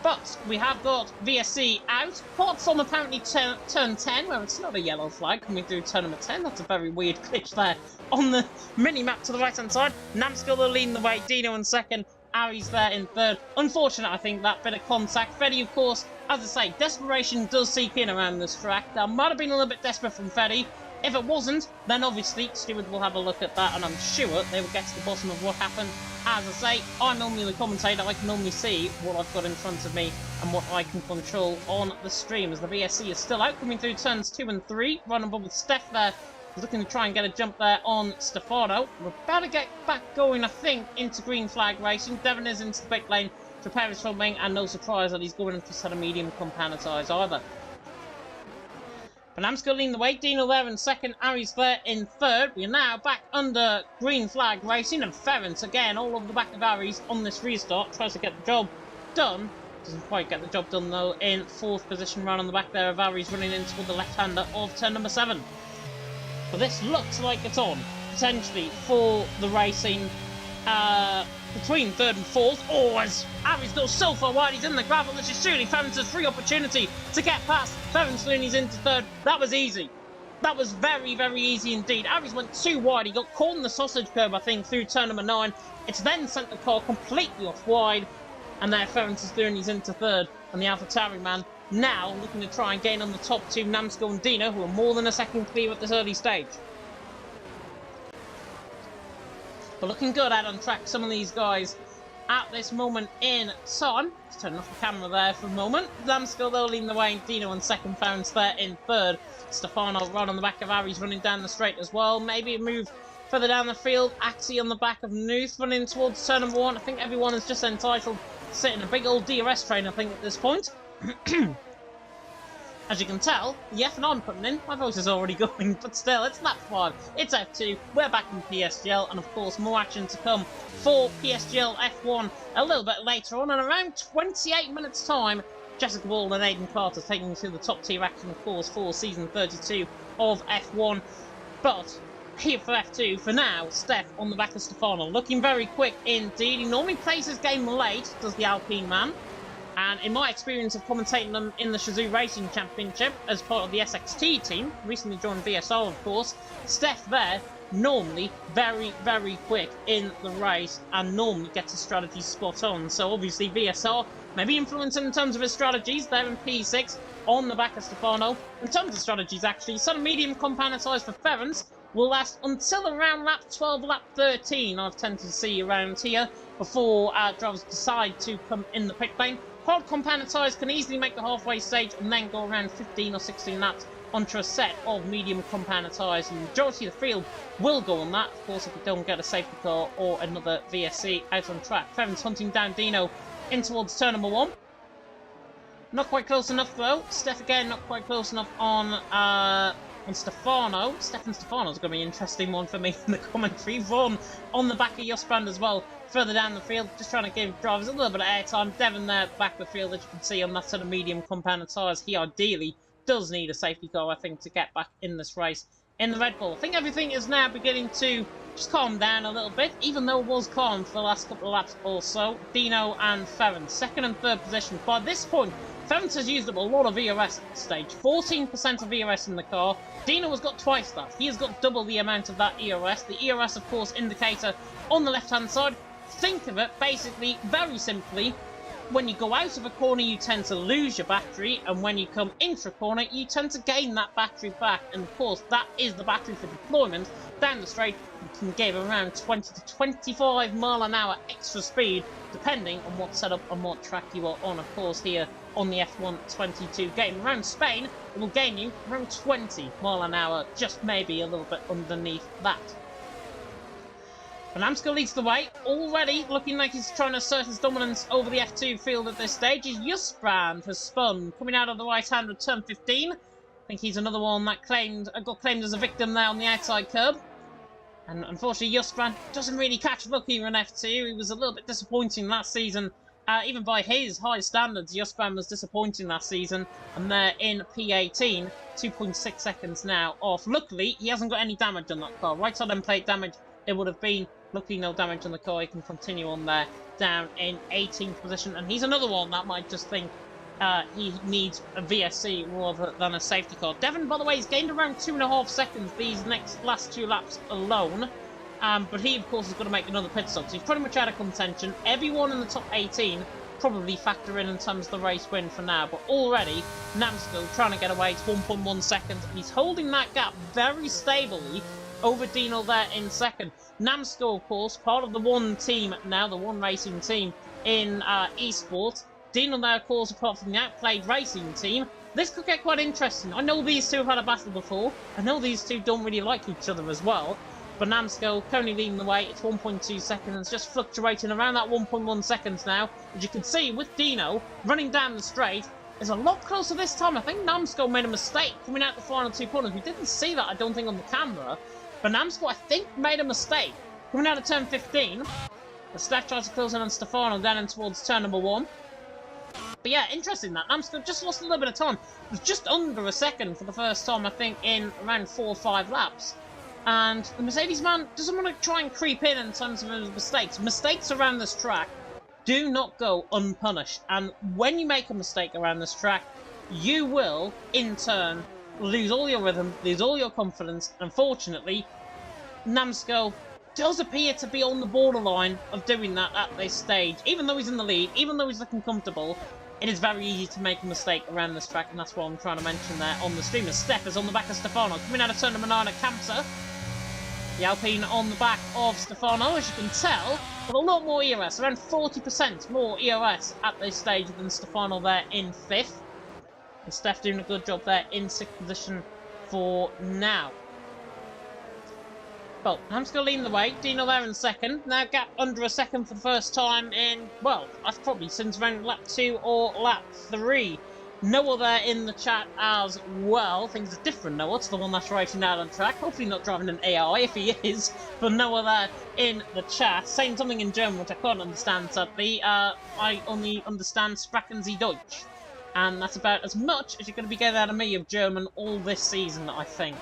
But we have got VSC out. Hot's on apparently turn 10, where it's not a yellow flag coming through turn number 10. That's a very weird glitch there on the mini-map to the right-hand side. Namsko leading the way, Dino in second, Aries there in third. Unfortunate, I think, that bit of contact. Freddy, of course, as I say, desperation does seek in around this track. That might have been a little bit desperate from Freddy. If it wasn't, then obviously stewards will have a look at that, and I'm sure they will get to the bottom of what happened. As I say, I'm normally the commentator. I can normally see what I've got in front of me and what I can control on the stream, as the VSC is still out, coming through turns 2 and 3. Running above with Steph there. He's looking to try and get a jump there on Stefano. We're about to get back going, I think, into green flag racing. Devon is into the pit lane to prepare his front wing, and no surprise that he's going into set of medium compound tyres either. Panamsco leading the way, Dino there in second, Ari's there in third. We are now back under green flag racing, and Ferrance again all over the back of Ari's on this restart, tries to get the job done. Doesn't quite get the job done though, in fourth position, right on the back there of Ari's, running into the left-hander of turn number 7. But this looks like it's on, potentially, for the racing between third and fourth. Oh, as Ari's goes so far wide, he's in the gravel. This is surely Ferrance's free opportunity to get past Ferrance when he's into third. That was easy. That was very, very easy indeed. Ari's went too wide. He got caught in the sausage curb, I think, through turn number 9. It's then sent the car completely off wide. And there Ferrance is doing, he's into third. And the AlphaTauri man now looking to try and gain on the top two, Namsco and Dino, who are more than a second clear at this early stage. But looking good out on track, some of these guys at this moment in time. Let's turn off the camera there for a moment. Namsco though leading the way, Dino in second, Ferrance there in third. Stefano right on the back of Ari's running down the straight as well. Maybe a move further down the field. Axie on the back of Nuth running towards turn number 1. I think everyone is just entitled to sit in a big old DRS train, I think, at this point. As you can tell, the F and I'm putting in, my voice is already going, but still, it's lap 5, it's F2, we're back in PSGL, and of course, more action to come for PSGL F1 a little bit later on, and around 28 minutes time, Jessica Ball and Aidan Carter taking you through the top tier action, of course, for season 32 of F1, but here for F2, for now, Steph on the back of Stefano, looking very quick indeed. He normally plays his game late, does the Alpine man. And in my experience of commentating them in the Shazoo Racing Championship as part of the SXT team, recently joined VSR of course, Steph there, normally very, very quick in the race and normally gets his strategies spot on. So obviously VSR may be influencing in terms of his strategies there in P6 on the back of Stefano. In terms of strategies actually, some medium compound size for Ferrance will last until around lap 12, lap 13, I've tended to see around here, before drivers decide to come in the pit lane. Hard compound tyres can easily make the halfway stage and then go around 15 or 16 laps onto a set of medium compound tyres. And the majority of the field will go on that, of course, if you don't get a safety car or another VSC out on track. Ferrance hunting down Dino in towards turn number 1. Not quite close enough though. Steph again, not quite close enough on Stefano. Stefan Stefano's going to be an interesting one for me in the commentary. Ron on the back of Josbrand as well, further down the field, just trying to give drivers a little bit of airtime. Devon there, back of the field, as you can see on that sort of medium compound tyres. He ideally does need a safety car, I think, to get back in this race in the Red Bull. I think everything is now beginning to just calm down a little bit, even though it was calm for the last couple of laps or so. Dino and Ferrance, second and third position. By this point, Ferrance has used up a lot of ERS at this stage. 14% of ERS in the car. Dino has got twice that. He has got double the amount of that ERS. The ERS, of course, indicator on the left-hand side. Think of it, basically, very simply, when you go out of a corner, you tend to lose your battery, and when you come into a corner, you tend to gain that battery back. And of course, that is the battery for deployment. Down the straight, you can give around 20 to 25 mile an hour extra speed, depending on what setup and what track you are on. Of course, here on the F1 22 game around Spain, it will gain you around 20 mile an hour, just maybe a little bit underneath that. Namsco leads the way, already looking like he's trying to assert his dominance over the F2 field at this stage. Josbrand has spun, coming out of the right hand of turn 15. I think he's another one that got claimed as a victim there on the outside curb. And unfortunately, Josbrand doesn't really catch luck here in F2. He was a little bit disappointing last season. Even by his high standards, Josbrand was disappointing last season. And they're in P18, 2.6 seconds now off. Luckily, he hasn't got any damage on that car. Right side end plate damage, it would have been. Luckily, no damage on the car. He can continue on there, down in 18th position. And he's another one that might just think he needs a VSC rather than a safety car. Devon, by the way, has gained around 2.5 seconds these last 2 laps alone. But he, of course, has got to make another pit stop. So he's pretty much out of contention. Everyone in the top 18 probably factor in terms of the race win for now. But already, Namsko trying to get away. It's 1.1 seconds. And he's holding that gap very stably over Dino there in second. Namsko, of course, part of the one team now, the one racing team in esports. Dino there, of course, apart from the outplayed racing team. This could get quite interesting. I know these two have had a battle before. I know these two don't really like each other as well. But Namsko currently leading the way. It's 1.2 seconds, just fluctuating around that 1.1 seconds now. As you can see, with Dino running down the straight, it's a lot closer this time. I think Namsko made a mistake coming out the final 2 corners. We didn't see that, I don't think, on the camera. But Namsko, I think, made a mistake coming out of turn 15. The Steph tries to close in on Stefano down in towards turn number 1. But yeah, interesting that. Namsko just lost a little bit of time. It was just under a second for the first time, I think, in around 4 or 5 laps. And the Mercedes man doesn't want to try and creep in terms of his mistakes. Mistakes around this track do not go unpunished. And when you make a mistake around this track, you will, in turn, lose all your rhythm, lose all your confidence. And unfortunately, Namsko does appear to be on the borderline of doing that at this stage. Even though he's in the lead, even though he's looking comfortable, it is very easy to make a mistake around this track. And that's what I'm trying to mention there on the stream. Steph is on the back of Stefano, coming out of turn number 9 at Kamsa. The Alpine on the back of Stefano, as you can tell, with a lot more ERS, around 40% more ERS at this stage than Stefano there in 5th. And Steph doing a good job there in 6th position for now. Well, Namsko leading the way, Dino there in 2nd. Now gap under a second for the first time in, well, that's probably since around lap 2 or lap 3. Noah there in the chat as well. I think it's a different Noah to the one that's racing out on track. Hopefully not driving an AI if he is. But Noah there in the chat, saying something in German which I can't understand sadly. I only understand Sprachen Sie Deutsch. And that's about as much as you're going to be getting out of me of German all this season, I think.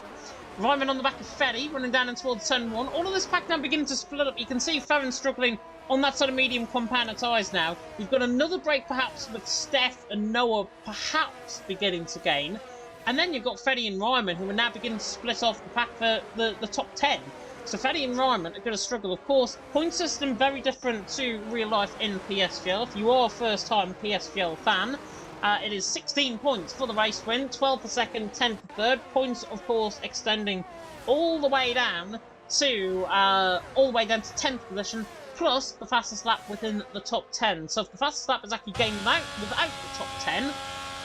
Ryman on the back of Ferry, running down in towards turn 1. All of this pack now beginning to split up. You can see Ferrin struggling on that sort of medium compounder tyres now. We've got another break perhaps with Steph and Noah perhaps beginning to gain. And then you've got Ferry and Ryman who are now beginning to split off the pack for the top 10. So Ferry and Ryman are going to struggle. Of course, point system very different to real life in PSGL. If you are a first time PSGL fan, it is 16 points for the race win, 12 for second, 10 for third. Points, of course, extending all the way down to 10th position, plus the fastest lap within the top 10. So if the fastest lap is actually gained without the top 10,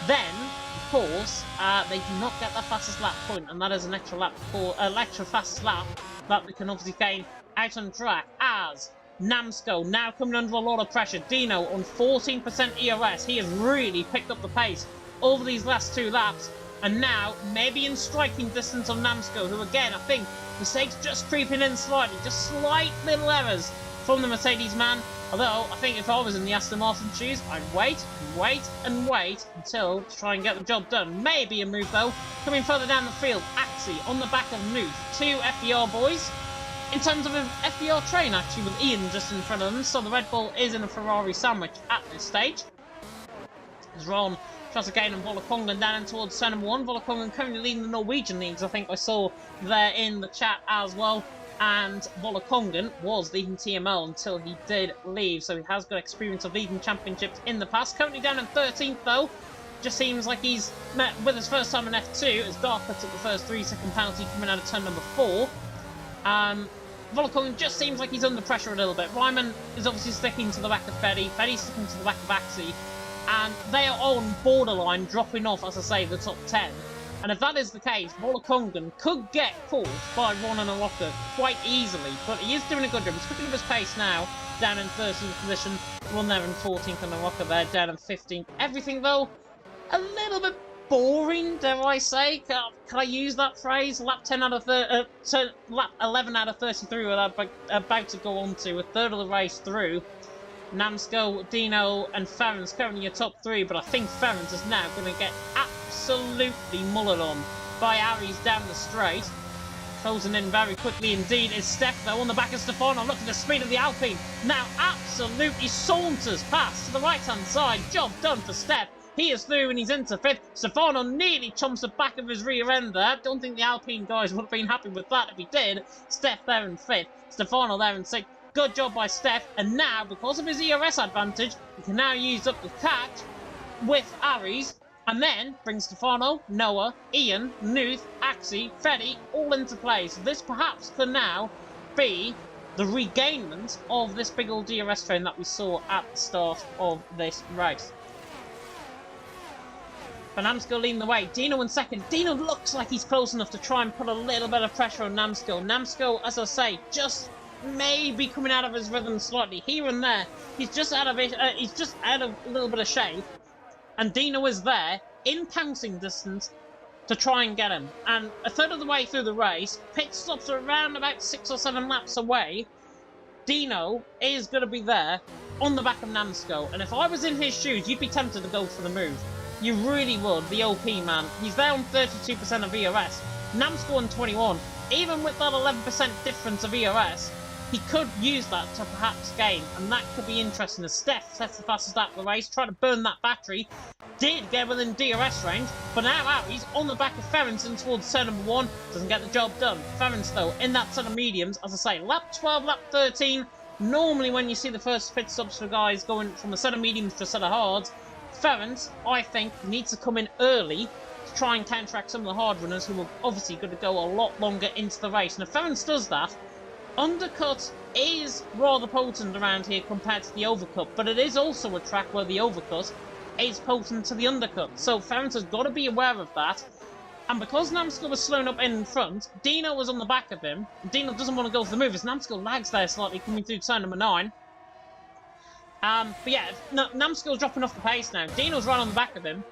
then, of course, they do not get that fastest lap point, and that is an extra lap for extra fastest lap that they can obviously gain out on track as Namsko now coming under a lot of pressure. Dino on 14% ERS. He has really picked up the pace over these last 2 laps. And now, maybe in striking distance of Namsko, who again, I think, mistakes just creeping in slightly. Just slight little errors from the Mercedes man. Although, I think if I was in the Aston Martin shoes, I'd wait and wait and wait until to try and get the job done. Maybe a move, though. Coming further down the field, Axie on the back of Nuth. 2 FDR boys. In terms of an FDR train, actually, with Ian just in front of them. So the Red Bull is in a Ferrari sandwich at this stage. As Ron tries to gain on Volakongen down in towards turn number 1. Volakongen currently leading the Norwegian leagues, I think I saw there in the chat as well. And Volakongen was leading TML until he did leave. So he has got experience of leading championships in the past. Currently down in 13th, though. Just seems like he's met with his first time in F2 as Darker took the first 3-second penalty coming out of turn number 4. Volakongen just seems like he's under pressure a little bit. Ryman is obviously sticking to the back of Ferry. Ferry's sticking to the back of Axie. And they are on borderline dropping off, as I say, the top 10. And if that is the case, Volakongen could get caught by Ron and Arocca quite easily. But he is doing a good job. He's picking up his pace now, down in 13th position. Ron there in 14th and Arocca there down in 15th. Everything, though, a little bit boring, dare I say? Can I use that phrase? Lap 10 out of lap 11 out of 33 we're about to go on to a third of the race through. Namsko, Dino and Ferrens currently your top 3, but I think Ferrens is now going to get absolutely mullered on by Aries down the straight. Closing in very quickly indeed is Steph, though, on the back of Stefano. Look at the speed of the Alpine. Now absolutely saunters past to the right-hand side. Job done for Steph. He is through and he's into 5th. Stefano nearly chomps the back of his rear end there. Don't think the Alpine guys would have been happy with that if he did. Steph there in 5th. Stefano there in 6th. Good job by Steph. And now, because of his ERS advantage, he can now use up the catch with Aries. And then bring Stefano, Noah, Ian, Nuth, Axie, Freddy all into play. So this perhaps could now be the regainment of this big old DRS train that we saw at the start of this race. But Namsco leading the way. Dino in second. Dino looks like he's close enough to try and put a little bit of pressure on Namsco. Namsco, as I say, just maybe coming out of his rhythm slightly here and there. He's just out of it. He's just out of a little bit of shape. And Dino is there in pouncing distance to try and get him. And a third of the way through the race, pit stops are around about 6 or 7 laps away. Dino is going to be there on the back of Namsco. And if I was in his shoes, you'd be tempted to go for the move. You really would, the OP man. He's there on 32% of ERS. Namsco on 21. Even with that 11% difference of ERS, he could use that to perhaps gain. And that could be interesting as Steph sets the fastest lap of the race, trying to burn that battery. Did get within DRS range, but now Aries on the back of Ferrenson towards turn number 1. Doesn't get the job done. Ferrenson, though, in that set of mediums, as I say, lap 12, lap 13. Normally when you see the first pit stops for guys going from a set of mediums to a set of hards, Ferrens, I think, needs to come in early to try and counteract some of the hard runners who are obviously going to go a lot longer into the race. And if Ferrens does that, undercut is rather potent around here compared to the overcut, but it is also a track where the overcut is potent to the undercut. So Ferrens has got to be aware of that. And because Namsco was slowing up in front, Dino was on the back of him. Dino doesn't want to go for the move as Namsco lags there slightly coming through turn number 9. But yeah, Namsco's dropping off the pace now. Dino's right on the back of him.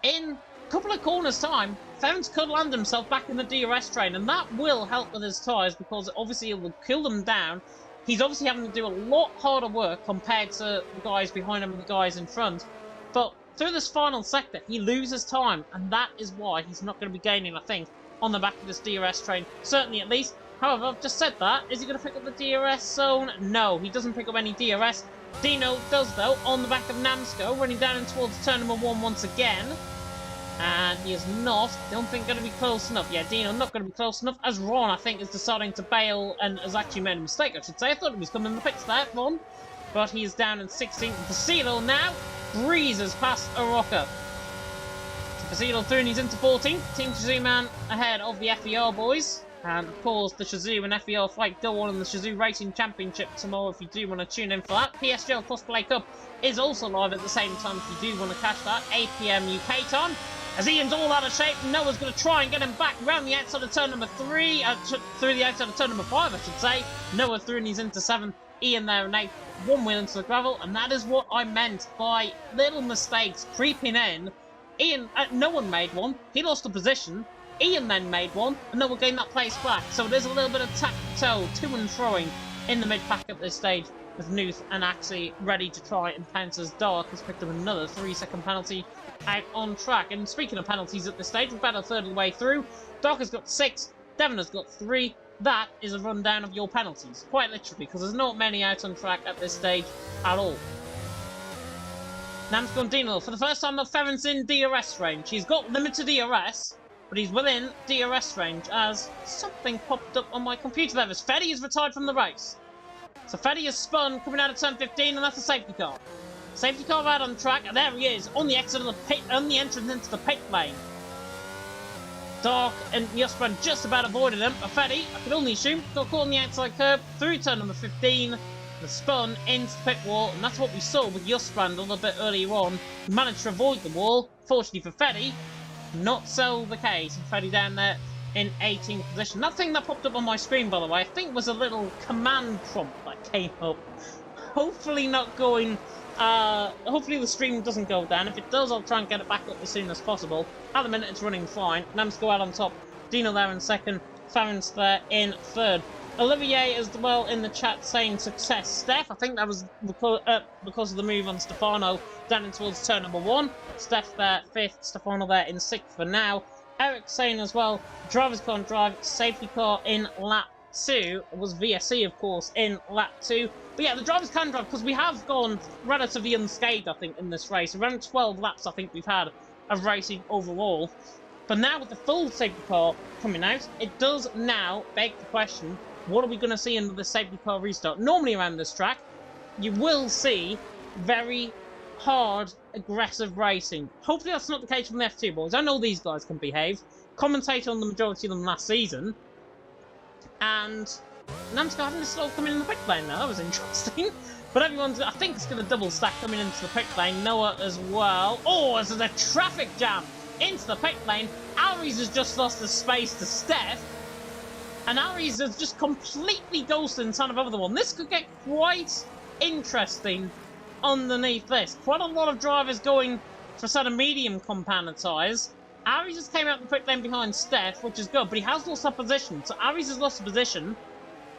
In a couple of corners' time, Ferrens could land himself back in the DRS train, and that will help with his tyres because obviously it will kill them down. He's obviously having to do a lot harder work compared to the guys behind him and the guys in front. But through this final sector, he loses time, and that is why he's not going to be gaining, I think, on the back of this DRS train. Certainly, at least. However, I've just said that. Is he going to pick up the DRS zone? No, he doesn't pick up any DRS. Dino does, though, on the back of Namsco, running down in towards turn number 1 once again. And he is not, don't think, going to be close enough. Yeah, Dino not going to be close enough, as Ron, I think, is deciding to bail and has actually made a mistake, I should say. I thought he was coming in the pits there, Ron. But he is down in 16th. Facido now breezes past Aroka. So Facido through and he's into 14th. Team Shazoo Man ahead of the FER boys. And of course, the Shazoo and FER fight go on in the Shazoo Racing Championship tomorrow if you do want to tune in for that. PSGL Cosplay Cup is also live at the same time if you do want to catch that. 8 PM UK time. As Ian's all out of shape, Noah's going to try and get him back round the outside of turn number 3, through the outside of turn number 5, I should say. Noah through and he's into 7th. Ian there and 8th. One wheel into the gravel, and that is what I meant by little mistakes creeping in. Ian, no one made one. He lost a position. Ian then made one, and Noah gained that place back. So there's a little bit of tap-toe, to and throwing in the mid-pack at this stage, with Nuth and Axie ready to try and pounce as Dark has picked up another 3-second penalty out on track. And speaking of penalties at this stage, we're about a third of the way through. Dark has got 6, Devon has got 3. That is a rundown of your penalties, quite literally, because there's not many out on track at this stage at all. Namsco and Dino, for the first time, Ferrens in DRS range. He's got limited DRS, but he's within DRS range as something popped up on my computer there. As Freddy is retired from the race. So Freddy is spun coming out of turn 15, and that's a safety car. Safety car out on track, and there he is on the exit of the pit, on the entrance into the pit lane. Dark and Yusbrand just about avoided him. But Freddy, I can only assume, got caught on the outside curb through turn number 15. The spun into the pit wall, and that's what we saw with Yusbrand a little bit earlier on. He managed to avoid the wall. Fortunately for Freddy, not so the case. And Freddy down there in 18th position. That thing that popped up on my screen, by the way, I think was a little command prompt that came up. Hopefully not going... hopefully the stream doesn't go down. If it does, I'll try and get it back up as soon as possible. At the minute, it's running fine. Namsco out on top. Dino there in second. Ferrens there in third. Olivier as well in the chat saying success. Steph, I think that was because of the move on Stefano down in towards turn number 1. Steph there 5th. Stefano there in 6th for now. Eric saying as well, drivers can't drive. Safety car in lap 2. It was VSC, of course, in lap 2. But yeah, the drivers can drive because we have gone relatively unscathed, I think, in this race. Around 12 laps, I think we've had of racing overall. But now with the full safety car coming out, it does now beg the question, what are we going to see in the safety car restart? Normally around this track, you will see very hard, aggressive racing. Hopefully that's not the case from the F2 boys. I know these guys can behave. Commentated on the majority of them last season. And Namsco having to slow coming in the pit lane now. That was interesting. But everyone's, I think it's going to double stack coming into the pit lane. Noah as well. Oh, this is a traffic jam into the pit lane. Aries has just lost the space to Steph. And Aries has just completely ghosted in front of the other one. This could get quite interesting underneath this. Quite a lot of drivers going for sort of medium compound tyres. Aries just came out the pit lane behind Steph, which is good, but he has lost a position. So Aries has lost a position.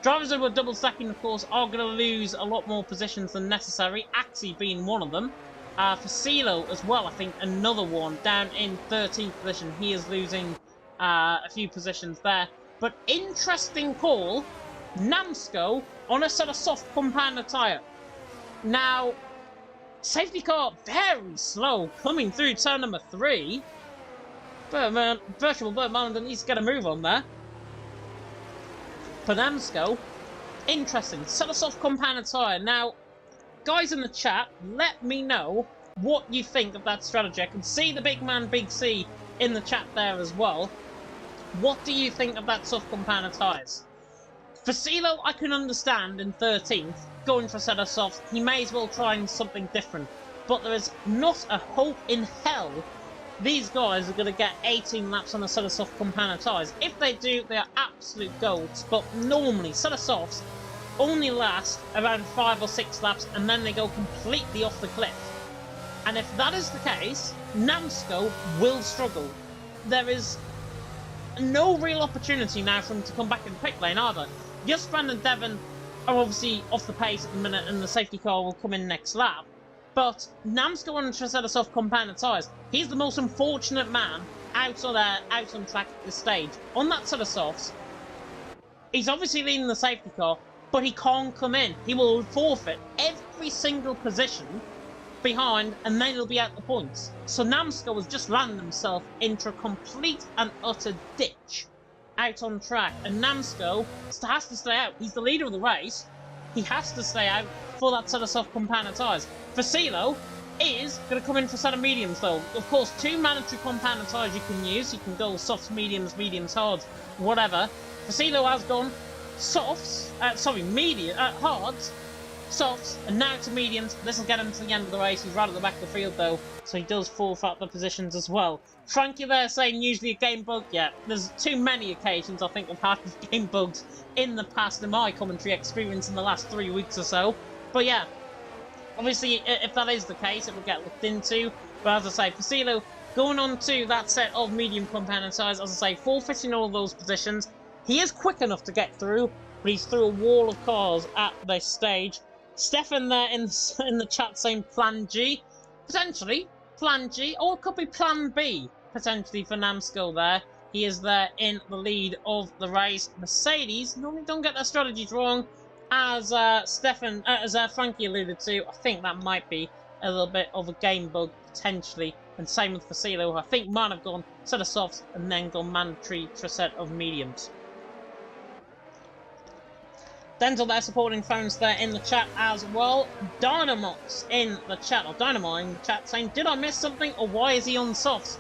Drivers who are double stacking, of course, are going to lose a lot more positions than necessary. Axie being one of them. For CeeLo as well, I think another one down in 13th position. He is losing a few positions there. But interesting call, Namsco on a sort of soft compounder tyre. Now, safety car very slow coming through turn number 3. Virtual Bird Marlin needs to get a move on there. For Namsco, interesting, sort of soft compounder tyre. Now, guys in the chat, let me know what you think of that strategy. I can see the big man, Big C, in the chat there as well. What do you think of that soft compounder tyres? For CeeLo, I can understand in 13th, going for a set of softs, he may as well try something different. But there is not a hope in hell these guys are going to get 18 laps on a set of soft compounder tyres. If they do, they are absolute golds. But normally, set of softs only last around 5 or 6 laps and then they go completely off the cliff. And if that is the case, Namsco will struggle. There is no real opportunity now for him to come back in the pit lane either. Justbrand and Devon are obviously off the pace at the minute and the safety car will come in next lap. But Namsco on a set of soft compounder tyres, he's the most unfortunate man out on track at this stage. On that set of softs, he's obviously leading the safety car, but he can't come in. He will forfeit every single position behind, and then he'll be out the points. So Namsco has just landed himself into a complete and utter ditch out on track, and Namsco has to stay out. He's the leader of the race. He has to stay out for that set of soft compounder tyres. For CeeLo, is going to come in for a set of mediums though. Of course, 2 mandatory compounder tyres you can use. You can go softs, mediums, hards, whatever. For CeeLo has gone softs, hards, softs, and now to mediums. This will get him to the end of the race. He's right at the back of the field though, so he does forfeit the positions as well. Frankie there saying usually a game bug. Yeah, there's too many occasions I think we've had game bugs in the past in my commentary experience in the last 3 weeks or so. But yeah, obviously if that is the case, it will get looked into. But as I say, for CeeLo, going on to that set of medium compounder tyres, as I say, forfeiting all those positions. He is quick enough to get through, but he's through a wall of cars at this stage. Stefan there in the chat saying Plan G. Potentially, Plan G, or it could be Plan B, potentially for Namsco there. He is there in the lead of the race. Mercedes normally don't get their strategies wrong, as Frankie alluded to. I think that might be a little bit of a game bug, potentially. And same with Facilo, who I think might have gone set of softs and then gone mandatory to a set of mediums. Denzel there supporting phones there in the chat as well. Dynamox in the chat, or Dynamo in the chat, saying, did I miss something, or why is he on softs?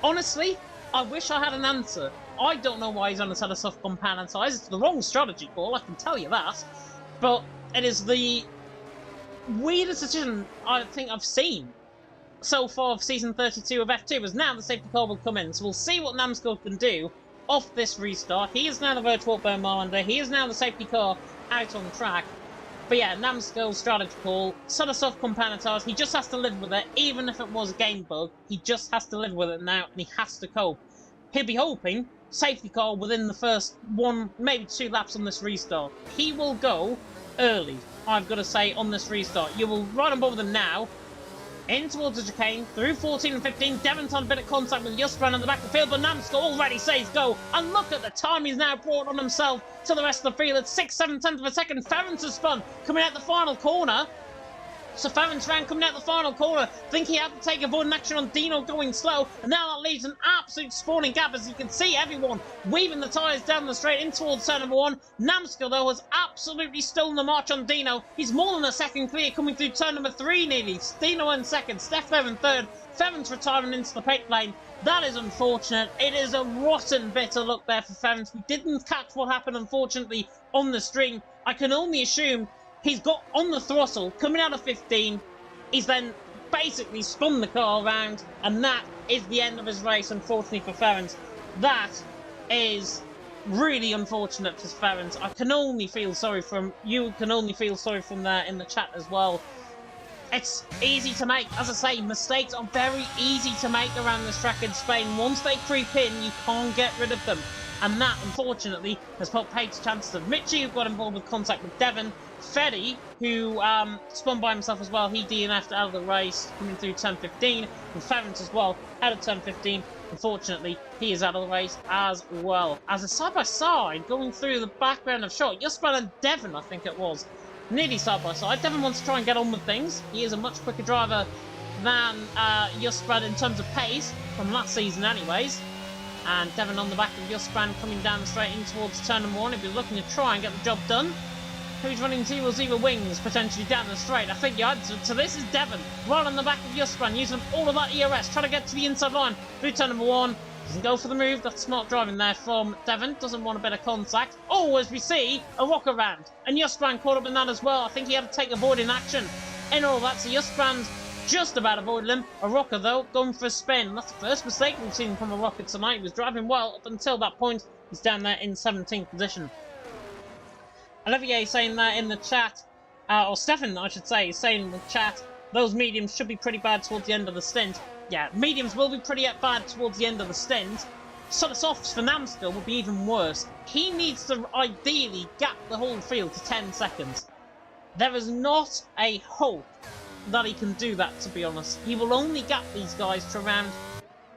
Honestly, I wish I had an answer. I don't know why he's on a set of soft compounder tyres. It's the wrong strategy call, I can tell you that. But it is the weirdest decision I think I've seen so far of Season 32 of F2, as now the safety car will come in. So we'll see what Namsco can do off this restart. He is now the virtual Bone Marlander. He is now the safety car out on track. But yeah, Namsco's strategy call, sort of soft compounder tyres, he just has to live with it, even if it was a game bug. He just has to live with it now, and he has to cope. He'll be hoping safety car within the first 1, maybe 2 laps on this restart. He will go early, I've got to say, on this restart. You will right on board with him now. In towards the chicane, through 14 and 15, Devon's had a bit of contact with Justbrand in the back of the field, but Namsco already says go. And look at the time he's now brought on himself to the rest of the field. It's 6/7 of a second. Ferenc has spun, coming out the final corner. So Ferrens ran coming out the final corner. Think he had to take avoiding action on Dino going slow. And now that leaves an absolute spawning gap, as you can see everyone weaving the tyres down the straight in towards turn number 1. Namskull, though, has absolutely stolen the march on Dino. He's more than a second clear coming through turn number 3 nearly. Dino in second, Steph there in third. Ferrens retiring into the pit lane. That is unfortunate. It is a rotten bit of luck there for Ferrens. We didn't catch what happened, unfortunately, on the stream. I can only assume he's got on the throttle, coming out of 15. He's then basically spun the car around, and that is the end of his race, unfortunately, for Ferrens. That is really unfortunate for Ferrens. I can only feel sorry for him. You can only feel sorry from there in the chat as well. It's easy to make. As I say, mistakes are very easy to make around this track in Spain. Once they creep in, you can't get rid of them. And that, unfortunately, has put paid chances of Mitchie, who got involved with contact with Devon. Feddy, who spun by himself as well, he DNF'd out of the race, coming through turn 15. And Ferrens as well, out of turn 15. Unfortunately, he is out of the race as well. As a side-by-side, going through the background of shot, Juspan and Devon, I think it was. Nearly side-by-side. Devon wants to try and get on with things. He is a much quicker driver than Juspan in terms of pace, from last season anyways. And Devon on the back of Juspan coming down straight in towards turn number 1. He'll be looking to try and get the job done. Who's running 0-0 wings, potentially down the straight? I think the answer to this is Devon. Right on the back of Juspan, using all of that ERS, trying to get to the inside line. Through turn number 1. Doesn't go for the move. That's smart driving there from Devon. Doesn't want a bit of contact. Oh, as we see, a rock around. And Juspan caught up in that as well. I think he had to take avoiding action in all that. So Juspan's just about avoided him. A rocker, though, going for a spin. That's the first mistake we've seen from a rocker tonight. He was driving well up until that point. He's down there in 17th position. Olivier saying that in the chat, or Stefan, I should say, is saying in the chat, those mediums should be pretty bad towards the end of the stint. Yeah, mediums will be pretty bad towards the end of the stint. So the softs for Namskull will be even worse. He needs to ideally gap the whole field to 10 seconds. There is not a hope that he can do that, to be honest. He will only gap these guys to around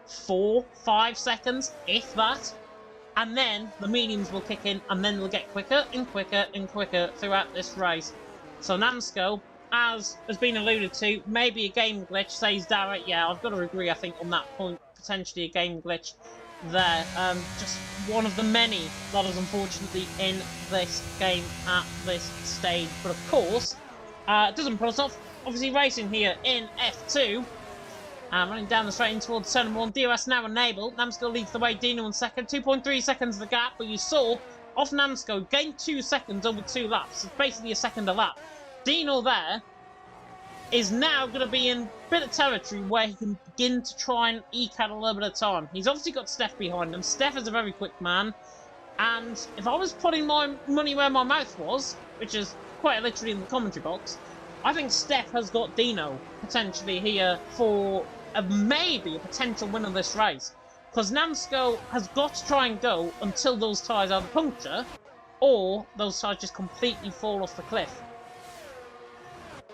4-5 seconds, if that. And then the mediums will kick in, and then they'll get quicker and quicker and quicker throughout this race. So Namskull, as has been alluded to, maybe a game glitch, says Darrett. Yeah, I've got to agree, I think, on that point. Potentially a game glitch there. Just one of the many that is unfortunately in this game at this stage. But of course, it doesn't put us off. Obviously racing here in F2. Running down the straight in towards turn number 1. DRS now enabled. Namskull leads the way. Dino in second. 2.3 seconds the gap. But you saw, off Namskull, gained 2 seconds over 2 laps. It's basically a second a lap. Dino there is now going to be in a bit of territory where he can begin to try and eke out a little bit of time. He's obviously got Steph behind him. Steph is a very quick man. And if I was putting my money where my mouth was, which is quite literally in the commentary box, I think Steph has got Dino potentially here for maybe a potential win of this race. Because Namskull has got to try and go until those tyres either puncture or those tyres just completely fall off the cliff.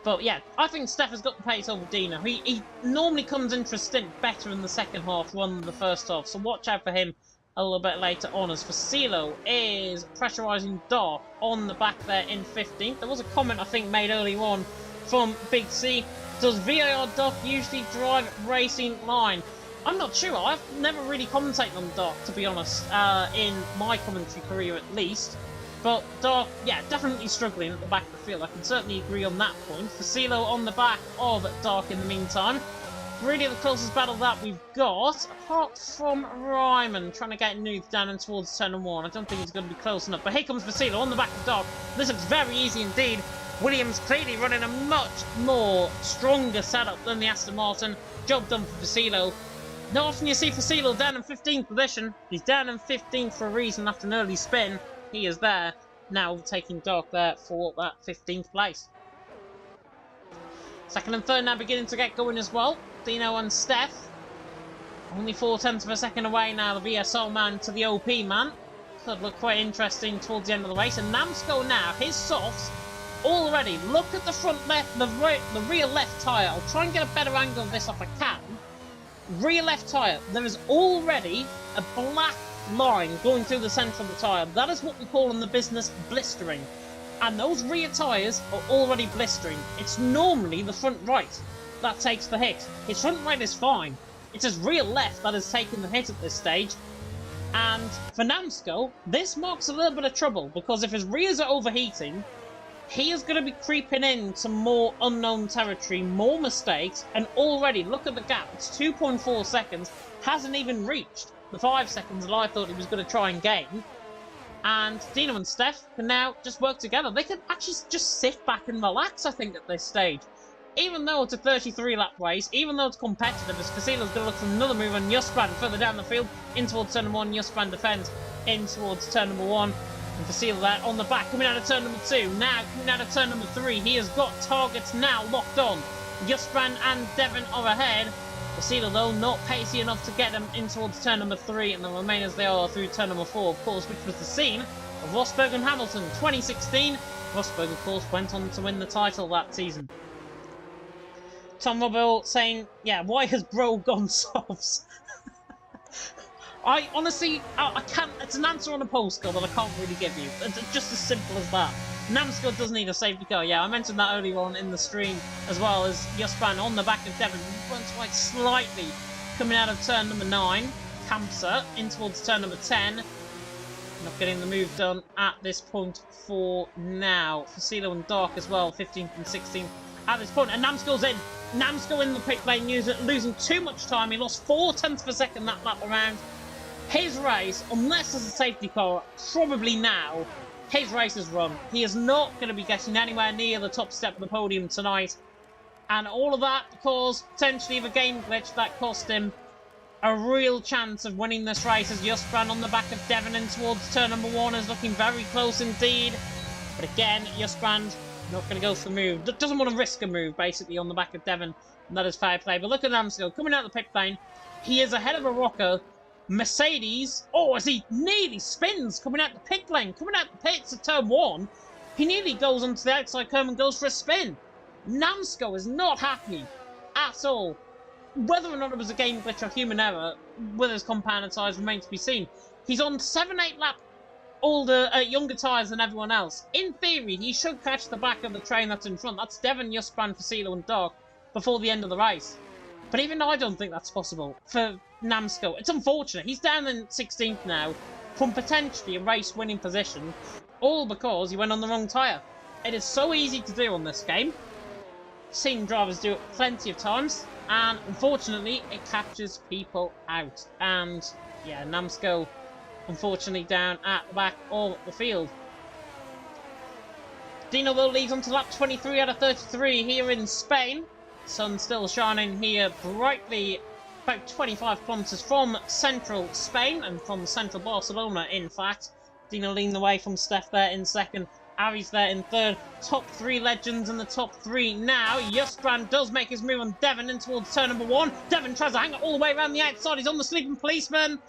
But yeah, I think Steph has got the pace over Dino. He normally comes into a stint better in the second half rather than the first half, so watch out for him a little bit later on, as Facilo is pressurising Dark on the back there in 15th. There was a comment, I think, made earlier on from Big C. Does VAR Dark usually drive racing line? I'm not sure. I've never really commentated on Dark, to be honest, in my commentary career at least. But Dark, yeah, definitely struggling at the back of the field. I can certainly agree on that point. Facilo on the back of Dark in the meantime. Really the closest battle that we've got, apart from Ryman trying to get Nuth down and towards turn and 1. I don't think he's going to be close enough. But here comes Facilo on the back of Dark. This looks very easy indeed. Williams clearly running a much more stronger setup than the Aston Martin. Job done for Facilo. Not often you see Facilo down in 15th position. He's down in 15th for a reason after an early spin. He is there, now taking Dark there for that 15th place. Second and third now beginning to get going as well. Dino and Steph. Only 0.4 of a second away now, the VSL man to the OP man. Could look quite interesting towards the end of the race. And Namskull now, his softs, already, look at the front left, the rear left tyre. I'll try and get a better angle of this if I can. Rear left tyre, there is already a black line going through the centre of the tyre. That is what we call in the business blistering. And those rear tyres are already blistering. It's normally the front right that takes the hit. His front right is fine. It's his rear left that has taken the hit at this stage. And for Namsko, this marks a little bit of trouble, because if his rears are overheating, he is going to be creeping into more unknown territory, more mistakes, and already, look at the gap, it's 2.4 seconds, hasn't even reached the 5 seconds that I thought he was going to try and gain. And Dino and Steph can now just work together. They can actually just sit back and relax, I think, at this stage. Even though it's a 33-lap race, even though it's competitive, as Fasilo's going to look for another move on Justbrand further down the field, in towards turn number 1, Justbrand defends, in towards turn number 1. And Fasilo there on the back, coming out of turn number 2. Now, coming out of turn number 3, he has got targets now locked on. Justbrand and Devon are ahead. Fasilo, though, not pacey enough to get them in towards turn number 3, and the remain as they are through turn number 4, of course, which was the scene of Rosberg and Hamilton 2016. Rosberg, of course, went on to win the title that season. Tom Robbo saying, yeah, why has Bro gone softs? I honestly, I can't, it's an answer on a postcard that I can't really give you. It's just as simple as that. Namsko does need a safety car. Yeah, I mentioned that earlier on in the stream, as well as Justbrand on the back of Devon. Runs quite slightly coming out of turn number 9. Kamsa in towards turn number 10. Not getting the move done at this point for now. Fasilo and Dark as well, 15th and 16th at this point. And Namsko's in. Namsko in the pit lane, losing too much time. He lost 0.4 of a second that lap around. His race, unless there's a safety car, probably now, his race is run. He is not going to be getting anywhere near the top step of the podium tonight. And all of that because potentially of a game glitch that cost him a real chance of winning this race, as Justbrand on the back of Devon in towards turn number 1 is looking very close indeed. But again, Justbrand not going to go for the move. Doesn't want to risk a move, basically, on the back of Devon. And that is fair play. But look at Namsko coming out of the pit lane. He is ahead of a rocker. Mercedes, oh, as he nearly spins coming out the pit lane, coming out the pits at turn 1, he nearly goes onto the outside curb and goes for a spin. Namsko is not happy at all. Whether or not it was a game glitch or human error with his compounded tyres remains to be seen. He's on 7-8 lap older, younger tyres than everyone else. In theory, he should catch the back of the train that's in front. That's Devon, Justbrand, Fasilo and Dark before the end of the race. But even I don't think that's possible for Namsko. It's unfortunate. He's down in 16th now from potentially a race-winning position, all because he went on the wrong tyre. It is so easy to do on this game. Seen drivers do it plenty of times, and unfortunately, it catches people out. And yeah, Namsko, unfortunately, down at the back of the field. Dino, though, leads on to lap 23 out of 33 here in Spain. Sun still shining here brightly, about 25 kilometres from central Spain and from central Barcelona, in fact. Dino leading the way from Steph there in second. Ari's there in third. Top 3 legends in the top 3 now. Justbrand does make his move on Devon in towards turn number 1. Devon tries to hang it all the way around the outside. He's on the sleeping policeman.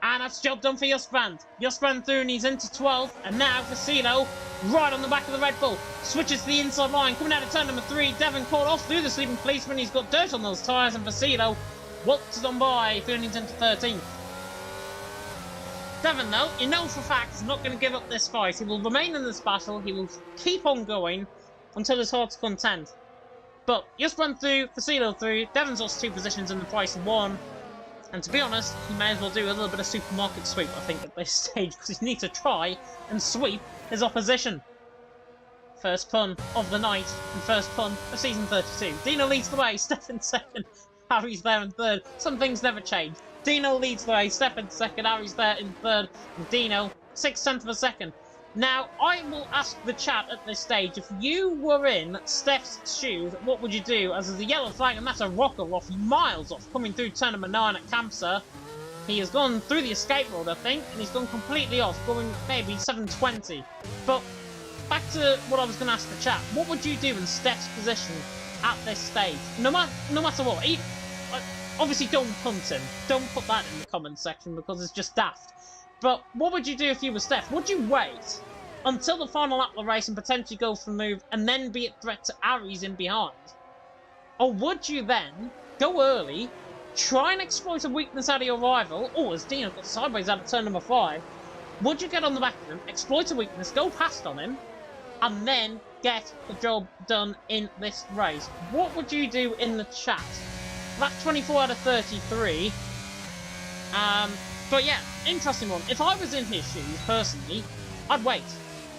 And that's job done for Justbrand. Justbrand through and he's into 12th. And now Fasilo, right on the back of the Red Bull, switches to the inside line. Coming out of turn number 3, Devon caught off through the sleeping policeman. He's got dirt on those tyres, and Fasilo walks on by through and he's into 13th. Devon, though, you know for a fact he's not going to give up this fight. He will remain in this battle. He will keep on going until his heart's content. But Justbrand through, Fasilo through. Devon's lost 2 positions in the price of 1. And to be honest, he may as well do a little bit of supermarket sweep, I think, at this stage, because he needs to try and sweep his opposition. First pun of the night, and first pun of season 32. Dino leads the way, Steph in second, Harry's there in third. Some things never change. Dino leads the way, Steph in second, Harry's there in third, and Dino, 6/10 of a second. Now, I will ask the chat at this stage, if you were in Steph's shoes, what would you do? As there's a yellow flag, and that's a rocker off, miles off, coming through turn number 9 at Kamsa. He has gone through the escape road, I think, and he's gone completely off, going maybe 720. But back to what I was going to ask the chat. What would you do in Steph's position at this stage? No matter what. Obviously, don't punt him. Don't put that in the comments section because it's just daft. But what would you do if you were Steph? Would you wait until the final lap of the race and potentially go for the move and then be at threat to Aries in behind? Or would you then go early, try and exploit a weakness out of your rival, or as Dino got sideways out of turn number 5, would you get on the back of him, exploit a weakness, go past on him, and then get the job done in this race. What would you do in the chat? That's 24 out of 33. But yeah, interesting one. If I was in his shoes, personally, I'd wait.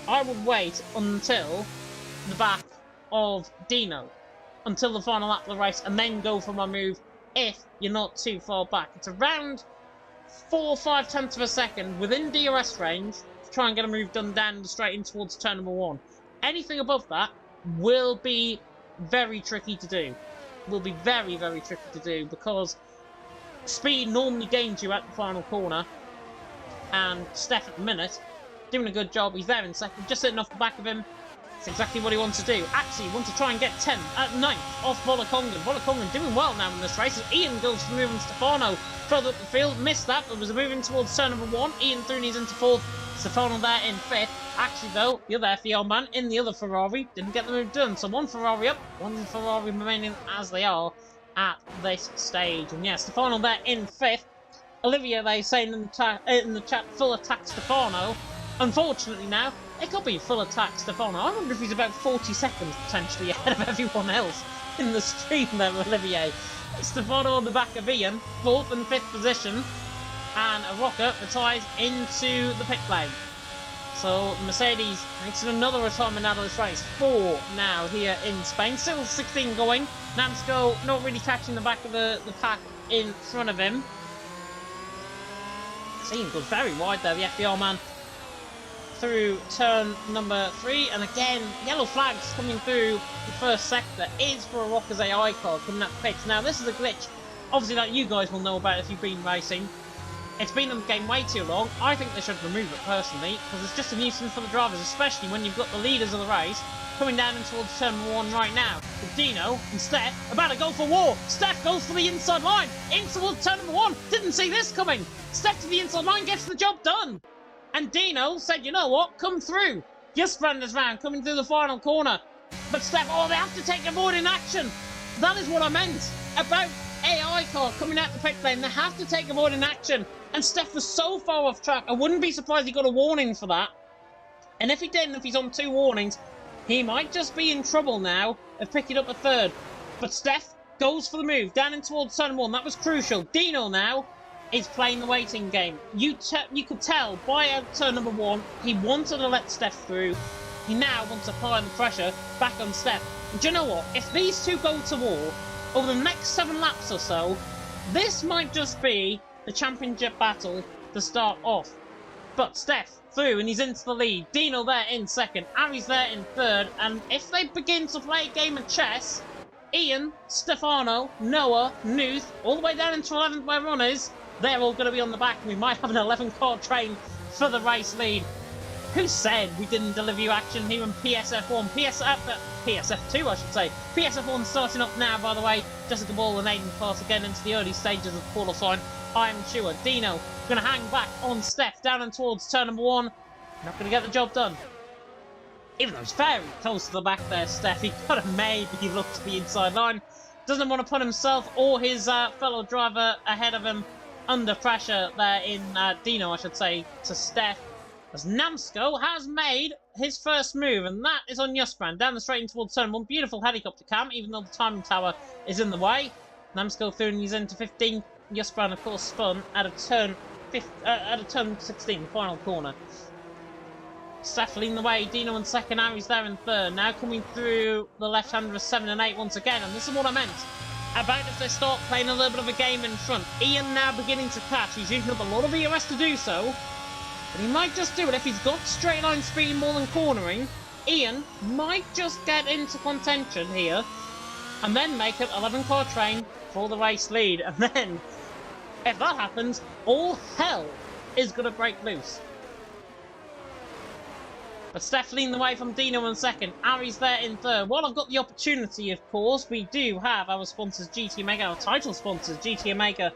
I would wait until the back of Dino, until the final lap of the race, and then go for my move if you're not too far back. It's around 4 or 5 tenths of a second within DRS range to try and get a move done down the straight in towards turn number 1. Anything above that will be very tricky to do. Will be very, very tricky to do, because speed normally gains you at the final corner, and Steph at the minute doing a good job. He's there in second, just sitting off the back of him. It's exactly what he wants to do. Actually, he wants to try and get 10th at 9th off Volakongan. Volakongan doing well now in this race as Ian goes for moving Stefano further up the field. Missed that, but was moving towards turn number 1. Ian Throoney's into 4th. Stefano there in 5th. Actually, though, the other FEL man in the other Ferrari didn't get the move done. So 1 Ferrari up, 1 Ferrari remaining as they are at this stage. And yeah, Stefano there in 5th. Olivia, they saying in the chat, full attack Stefano. Unfortunately now, it could be full attack Stefano. I wonder if he's about 40 seconds potentially ahead of everyone else in the stream there, Olivier. Stefano on the back of Ian, 4th and 5th position, and a rocket retires into the pit lane. So Mercedes makes it another retirement out of this race. 4 now here in Spain, still 16 going. Namsco not really catching the back of the pack in front of him. Ian goes very wide there, the FBR man, through turn number 3, and again, yellow flags coming through the first sector is for a Rockers AI car coming up pits. Now, this is a glitch, obviously, that you guys will know about if you've been racing. It's been in the game way too long. I think they should remove it, personally, because it's just a nuisance for the drivers, especially when you've got the leaders of the race coming down in towards turn 1 right now. With Dino and Steph about to go for war. Steph goes for the inside line, in towards turn number 1. Didn't see this coming. Steph to the inside line, gets the job done. And Dino said, you know what, come through. Just ran this round, coming through the final corner. But Steph, oh, they have to take avoiding action. That is what I meant about AI car coming out the pit lane. They have to take avoiding action. And Steph was so far off track, I wouldn't be surprised he got a warning for that. And if he didn't, if he's on 2 warnings, he might just be in trouble now of picking up a 3rd. But Steph goes for the move, down in towards turn 1. That was crucial. Dino now is playing the waiting game. You could tell by turn number 1, he wanted to let Steph through. He now wants to apply the pressure back on Steph. And do you know what? If these two go to war over the next 7 laps or so, this might just be the championship battle to start off. But Steph through, and he's into the lead. Dino there in 2nd. Ari's there in 3rd. And if they begin to play a game of chess, Ian, Stefano, Noah, Nuth, all the way down into 11th where Ron is, they're all going to be on the back, and we might have an 11-car train for the race lead. Who said we didn't deliver you action here in PSF1? PSF2, I should say. PSF1 starting up now, by the way. Jessica Ball and Aiden pass again into the early stages of qualifying. I'm sure Dino going to hang back on Steph down and towards turn number 1. Not going to get the job done. Even though he's very close to the back there, Steph, he could have maybe looked to the inside line. Doesn't want to put himself or his fellow driver ahead of him under pressure there in Dino, I should say, to Steph. As Namsco has made his first move, and that is on Yusbrand, down the straight in towards turn 1. Beautiful helicopter cam, even though the timing tower is in the way. Namsco through and he's into 15th. Yusbrand, of course, spun at a turn 16, the final corner. Steph leading the way, Dino in 2nd, Ari's there in 3rd. Now coming through the left-hander of 7 and 8 once again, and this is what I meant about if they start playing a little bit of a game in front. Ian now beginning to catch. He's using up a lot of EOS to do so, but he might just do it. If he's got straight line speed more than cornering, Ian might just get into contention here and then make it 11-car train for the race lead. And then, if that happens, all hell is going to break loose. But Steph leading the way from Dino in 2nd. Ari's there in 3rd. While I've got the opportunity, of course, we do have our sponsors, GT Omega, our title sponsors, GT Omega,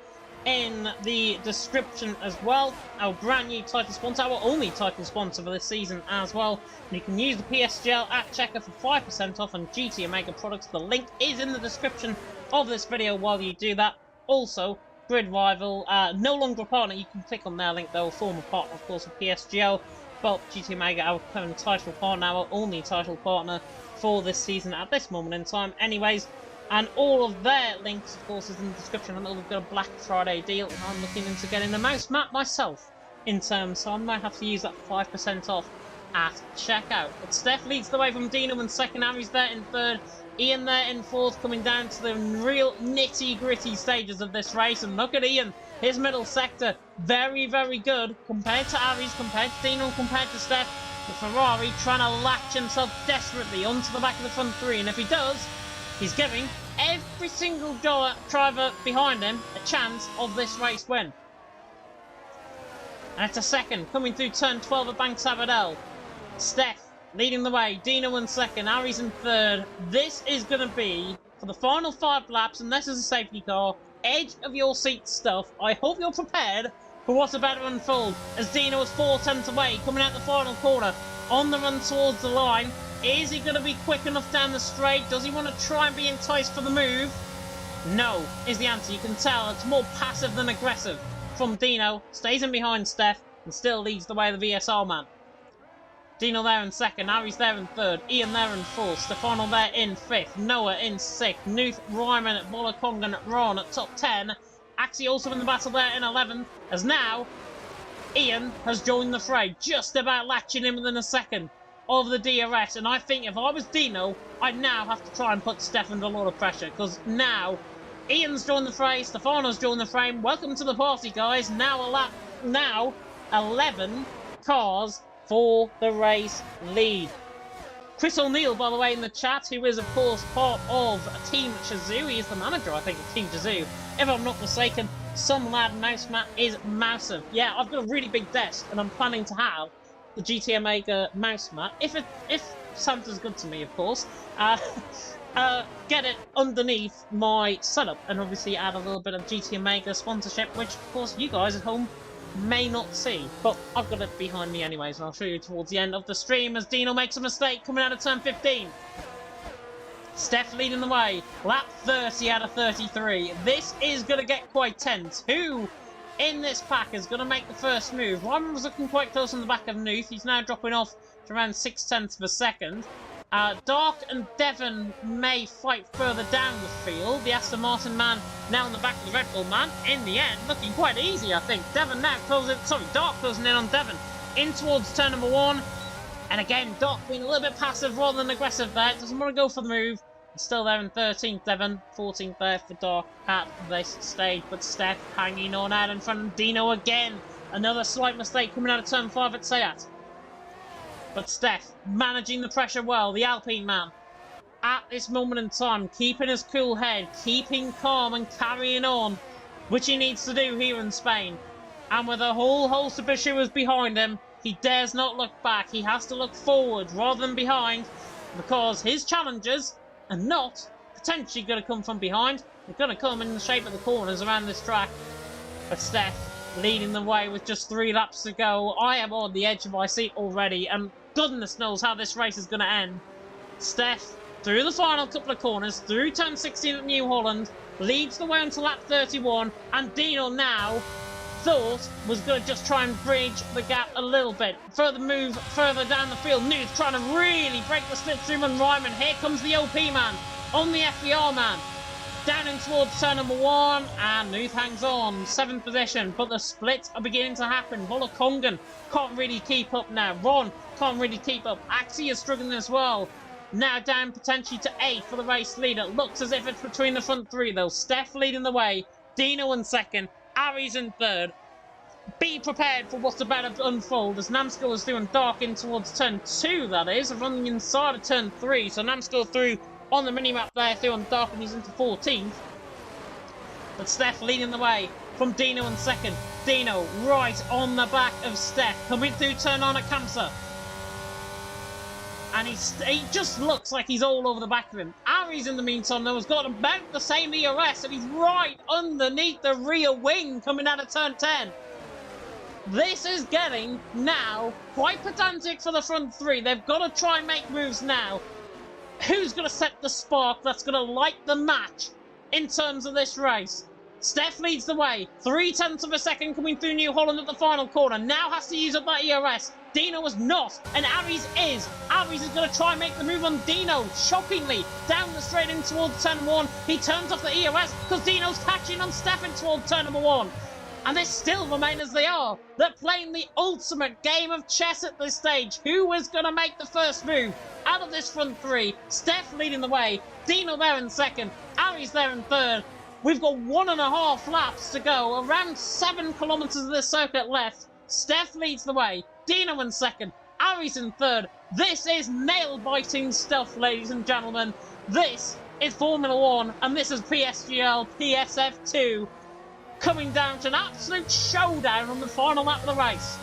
in the description as well. Our brand new title sponsor, our only title sponsor for this season as well. And you can use the PSGL at checkout for 5% off on GT Omega products. The link is in the description of this video while you do that. Also, Grid Rival, no longer a partner. You can click on their link though, former partner, of course, of PSGL. But GT Omega, our current title partner, our only title partner for this season at this moment in time. Anyways, and all of their links, of course, is in the description. And we've got a Black Friday deal, and I'm looking into getting a mouse mat myself in terms, so I might have to use that 5% off at checkout. But Steph leads the way from Dino in second, Harry's there in third, Ian there in fourth, coming down to the real nitty-gritty stages of this race. And look at Ian, his middle sector, very, very good compared to Harry's, compared to Dino, compared to Steph. The Ferrari trying to latch himself desperately onto the back of the front three, and if he does, he's giving every single driver behind him a chance of this race win. And it's a second, coming through turn 12 at Bank Sabadell. Steph leading the way, Dino in second, Harry's in third. This is going to be, for the final 5 laps, and this is a safety car, edge of your seat stuff. I hope you're prepared for what's about to unfold, as Dino is 4 tenths away, coming out the final corner, on the run towards the line. Is he going to be quick enough down the straight? Does he want to try and be enticed for the move? No, is the answer. You can tell it's more passive than aggressive from Dino. Stays in behind Steph, and still leads the way of the VSR man. Dino there in second, Harry's there in third, Ian there in fourth, Stefano there in fifth, Noah in sixth, Nuth, Ryman, Bolakongan, Ron at top 10, Axie also in the battle there in 11th, as now Ian has joined the fray, just about latching in within a second of the DRS. And I think if I was Dino, I'd now have to try and put Steph under a lot of pressure, because now Ian's joined the fray, Stefano's joined the frame. Welcome to the party, guys. Now 11 cars for the race lead. Chris O'Neill, by the way, in the chat, who is, of course, part of Team Shazoo. He is the manager, I think, of Team Shazoo. If I'm not mistaken, some lad mouse mat is massive. Yeah, I've got a really big desk, and I'm planning to have the GT Omega mouse mat. If Santa's good to me, of course. Get it underneath my setup, and obviously add a little bit of GT Omega sponsorship, which, of course, you guys at home may not see, but I've got it behind me anyways, and I'll show you towards the end of the stream as Dino makes a mistake coming out of turn 15. Steph leading the way, lap 30 out of 33. This is going to get quite tense. Who in this pack is going to make the first move? Ryman was looking quite close on the back of Nuth. He's now dropping off to around 6 tenths of a second. Dark and Devon may fight further down the field. The Aston Martin man now on the back of the Red Bull man. In the end, looking quite easy, I think. Devon now Dark closing in on Devon. In towards turn number 1. And again, Dark being a little bit passive rather than aggressive there. Doesn't want to go for the move. He's still there in 13th, Devon. 14th there for Dark at this stage. But Steph hanging on out in front of Dino again. Another slight mistake coming out of turn 5 at Sayat. But Steph managing the pressure well, the Alpine man, at this moment in time, keeping his cool head, keeping calm and carrying on, which he needs to do here in Spain. And with a whole host of pursuers behind him, he dares not look back. He has to look forward rather than behind, because his challengers are not potentially going to come from behind. They're going to come in the shape of the corners around this track. But Steph leading the way with just 3 laps to go. I am on the edge of my seat already, and goodness knows how this race is going to end. Steph, through the final couple of corners, through turn 16 at New Holland, leads the way until lap 31, and Dino now thought was going to just try and bridge the gap a little bit. Further move further down the field. Nuth trying to really break the slipstream on Ryman. Here comes the OP man on the FBR man. Down in towards turn number 1, and Nuth hangs on, 7th position, but the splits are beginning to happen. Bolakongan can't really keep up now. Ron can't really keep up. Axie is struggling as well. Now down potentially to 8th for the race leader. Looks as if it's between the front 3 though. Steph leading the way, Dino in 2nd, Harry's in 3rd. Be prepared for what's about to unfold as Namsko is doing Dark in towards turn 2, that is, running inside of turn 3. So Namsko through on the minimap there, through on Dark, and he's into 14th. But Steph leading the way from Dino in 2nd. Dino right on the back of Steph, coming through turn on at Kamsa. And he just looks like he's all over the back of him. Harry's in the meantime though has got about the same ERS, and he's right underneath the rear wing coming out of turn 10. This is getting now quite pedantic for the front 3. They've got to try and make moves now. Who's going to set the spark that's going to light the match in terms of this race? Steph leads the way. 0.3 of a second coming through New Holland at the final corner. Now has to use up that ERS. Dino was not, and Aries is. Aries is going to try and make the move on Dino. Shockingly, down the straight in towards turn 1. He turns off the ERS because Dino's catching on Steph in towards turn number 1. And they still remain as they are. They're playing the ultimate game of chess at this stage. Who is going to make the first move out of this front three? Steph leading the way. Dino there in second. Aries there in third. We've got 1.5 laps to go. Around 7 kilometres of this circuit left. Steph leads the way. Dino in second. Aries in third. This is nail-biting stuff, ladies and gentlemen. This is Formula 1, and this is PSGL PSF2. Coming down to an absolute showdown on the final lap of the race.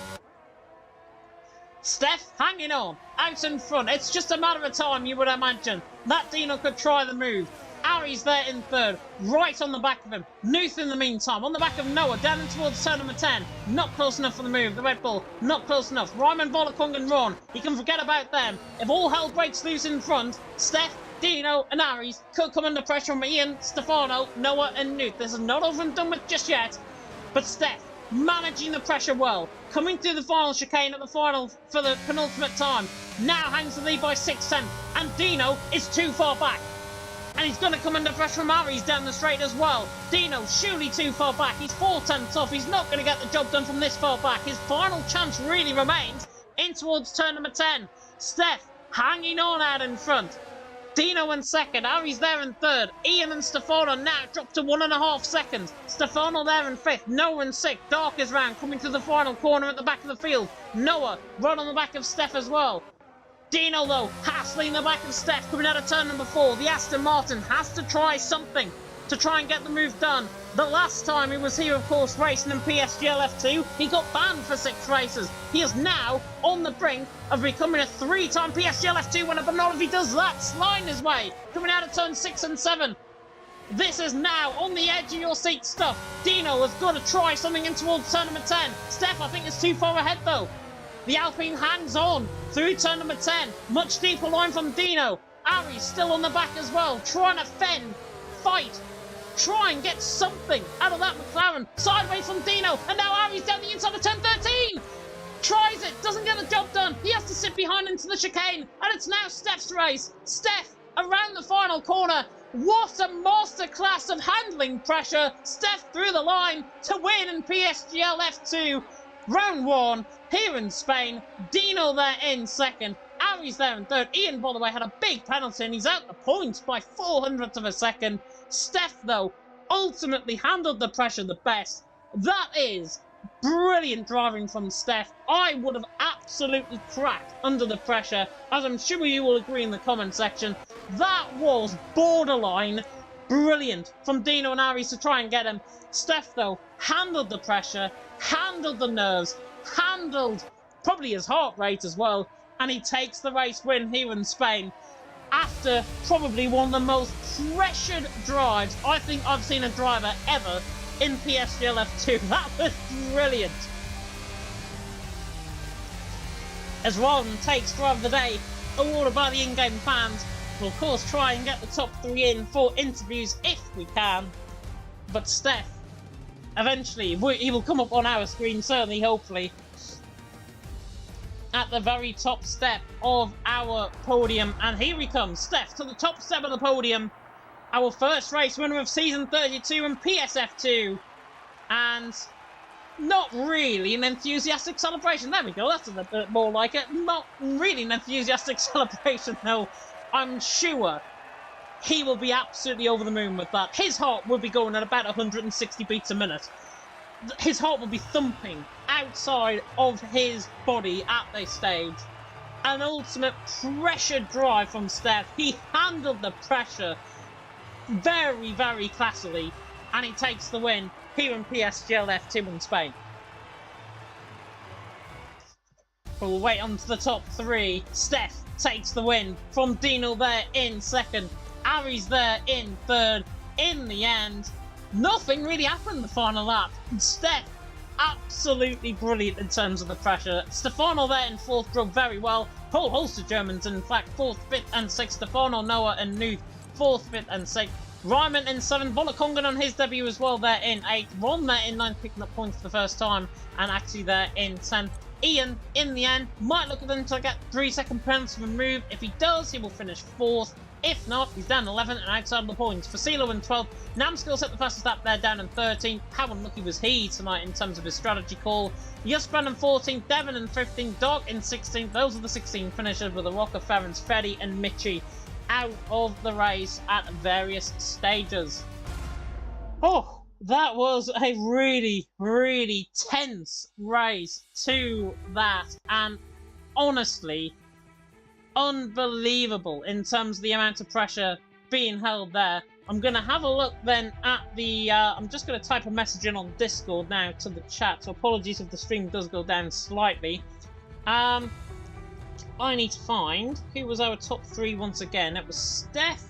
Steph hanging on, out in front. It's just a matter of time, you would imagine. That Dino could try the move. Aries there in third, right on the back of him. Nuth in the meantime, on the back of Noah, down towards turn number 10. Not close enough for the move, the Red Bull, not close enough. Ryman, Volokong and Ron, he can forget about them. If all hell breaks loose in front, Steph, Dino and Aries could come under pressure from Ian, Stefano, Noah and Nuth. This is not over and done with just yet, but Steph managing the pressure well. Coming through the final chicane at the final for the penultimate time. Now hangs the lead by 6/10, and Dino is too far back. And he's going to come under pressure from Aries down the straight as well. Dino surely too far back. He's 4/10 off. He's not going to get the job done from this far back. His final chance really remains in towards turn number 10. Steph hanging on out in front. Dino in second, Aries there in third. Ian and Stefano now dropped to 1.5 seconds. Stefano there in fifth. Noah in sixth. Dark is round, coming to the final corner at the back of the field. Noah right on the back of Steph as well. Dino though, hassling the back of Steph, coming out of turn number 4. The Aston Martin has to try something to try and get the move done. The last time he was here, of course, racing in PSGL F2, he got banned for 6 races. He is now on the brink of becoming a 3-time PSGL F2 winner, but not if he does that. Sliding his way, coming out of turn 6 and 7. This is now on the edge of your seat stuff. Dino has got to try something in towards turn number 10. Steph, I think, is too far ahead though. The Alpine hangs on through turn number 10. Much deeper line from Dino. Aries still on the back as well, trying to fend, fight, try and get something out of that McLaren. Sideways from Dino, and now Aries down the inside of turn 13. Tries it, doesn't get the job done. He has to sit behind into the chicane, and it's now Steph's race. Steph around the final corner. What a masterclass of handling pressure. Steph through the line to win in PSGL F2. Round 1, here in Spain. Dino there in second. Aries there in third. Ian, by the way, had a big penalty and he's out the points by 0.04 of a second. Steph, though, ultimately handled the pressure the best. That is brilliant driving from Steph. I would have absolutely cracked under the pressure, as I'm sure you will agree in the comment section. That was borderline brilliant from Dino and Aries to try and get him. Steph, though, handled the pressure, handled the nerves, handled probably his heart rate as well, and he takes the race win here in Spain after probably one of the most pressured drives I think I've seen a driver ever in PSGL F2. That was brilliant. As Ryan takes driver of the day, awarded by the in-game fans. We'll of course try and get the top 3 in for interviews if we can. But Steph, eventually, he will come up on our screen, certainly, hopefully, at the very top step of our podium. And here he comes, Steph, to the top step of the podium. Our first race winner of season 32 in PSF2. And not really an enthusiastic celebration. There we go, that's a bit more like it. Not really an enthusiastic celebration, though. I'm sure he will be absolutely over the moon with that. His heart will be going at about 160 beats a minute. His heart will be thumping outside of his body at this stage. An ultimate pressure drive from Steph. He handled the pressure very, very classily, and he takes the win here in PSGL F2 in Spain. We'll wait on to the top 3. Steph takes the win from Dino there in second. Aries there in third. In the end, nothing really happened the final lap. Steph, absolutely brilliant in terms of the pressure. Stefano there in fourth drove very well. Whole host of Germans, in fact, 4th, 5th and 6th. Stefano, Noah and Nuth, 4th, 5th and 6th. Ryman in 7th, Volakongan on his debut as well there in 8th, Ron there in 9th, picking up points for the first time, and actually there in 10th. Ian, in the end, might look at him to get 3-second penalty removed. If he does, he will finish 4th. If not, he's down 11th and outside of the points. Facilo in 12th. Namskill set the fastest lap there, down in 13th. How unlucky was he tonight in terms of his strategy call? Yusbrand in 14th, Devon in 15th, Dog in 16th. Those are the 16 finishers with the Rocker, Ferrens, Freddy and Mitchie out of the race at various stages. Oh, that was a really, really tense race to that, and honestly, unbelievable in terms of the amount of pressure being held there. I'm going to have a look then at the... I'm just going to type a message in on Discord now to the chat, so apologies if the stream does go down slightly. I need to find who was our top 3 once again. It was Steph.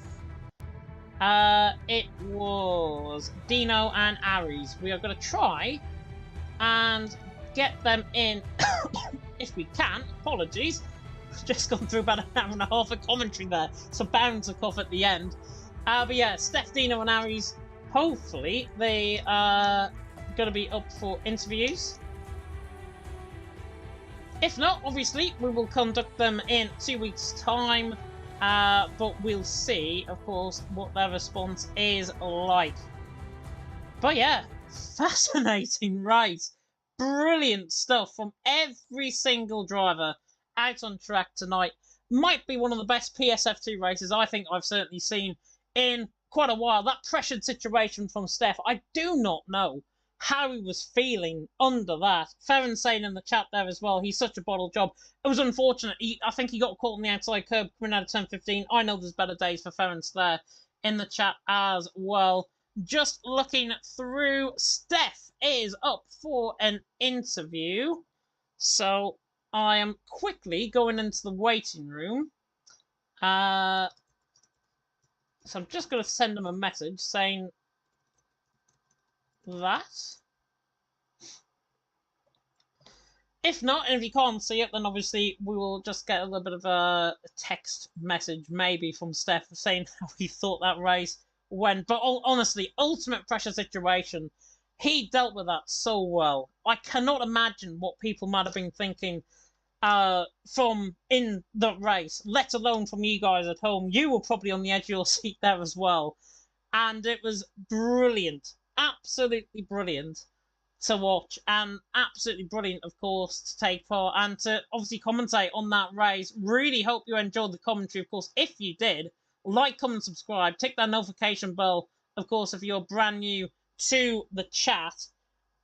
It was Dino and Aries. We are going to try and get them in if we can. Apologies. Just gone through about an hour and a half of commentary there, so bound to cough at the end. But yeah, Steph, Dino and Aries, hopefully they are going to be up for interviews. If not, obviously, we will conduct them in 2 weeks' time. But we'll see, of course, what their response is like. But yeah, fascinating race. Brilliant stuff from every single driver out on track tonight. Might be one of the best PSF2 races I think I've certainly seen in quite a while. That pressured situation from Steph, I do not know how he was feeling under that. Ferren saying in the chat there as well, he's such a bottle job. It was unfortunate. I think he got caught on the outside curb coming out of 10:15. I know there's better days for Ferrens there in the chat as well. Just looking through, Steph is up for an interview. So I am quickly going into the waiting room. So I'm just going to send him a message saying that. If not, and if you can't see it, then obviously we will just get a little bit of a text message maybe from Steph saying how he thought that race went. But honestly, ultimate pressure situation. He dealt with that so well. I cannot imagine what people might have been thinking from in the race, let alone from you guys at home. You were probably on the edge of your seat there as well. And it was brilliant. Absolutely brilliant to watch, and absolutely brilliant, of course, to take part and to obviously commentate on that race. Really hope you enjoyed the commentary, of course. If you did, like, comment, subscribe, tick that notification bell, of course, if you're brand new to the chat.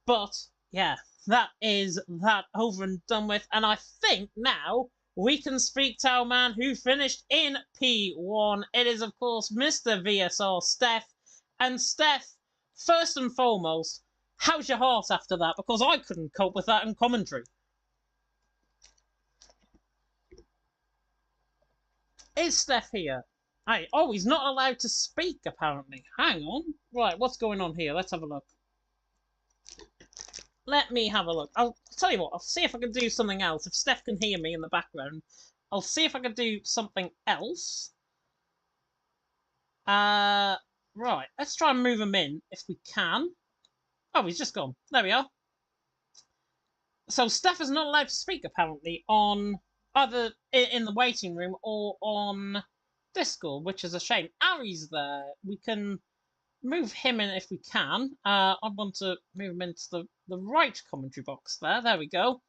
But yeah, that is that over and done with, and I think now we can speak to our man who finished in P1. It is, of course, Mr. VSR Steph. And Steph, first and foremost, how's your heart after that? Because I couldn't cope with that in commentary. Is Steph here? Hey, oh, he's not allowed to speak, apparently. Hang on. Right, what's going on here? Let's have a look. Let me have a look. I'll tell you what, I'll see if I can do something else. If Steph can hear me in the background, I'll see if I can do something else. Right, let's try and move him in if we can. Oh, he's just gone. There we are. So Steph is not allowed to speak, apparently, on either in the waiting room or on Discord, which is a shame. Ari's there. We can move him in if we can. I want to move him into the right commentary box there. There we go.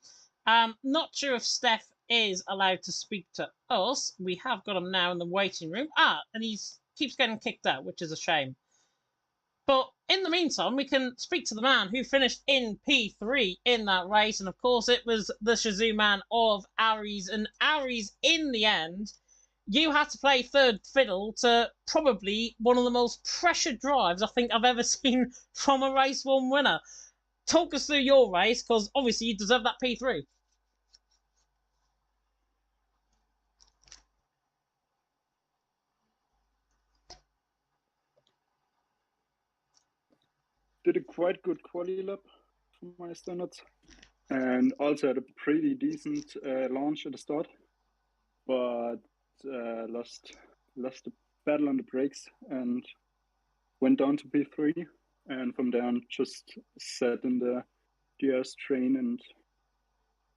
Not sure if Steph is allowed to speak to us. We have got him now in the waiting room. And he keeps getting kicked out, which is a shame. But in the meantime, we can speak to the man who finished in P3 in that race. And of course, it was the Shazoo man of Aries. And Aries, in the end, you had to play third fiddle to probably one of the most pressured drives I think I've ever seen from a race 1 winner. Talk us through your race, because obviously you deserve that P3.
Did a quite good quali lap for my standards, and also had a pretty decent launch at the start, but lost the battle on the brakes and went down to P3, and from there on just sat in the DS train and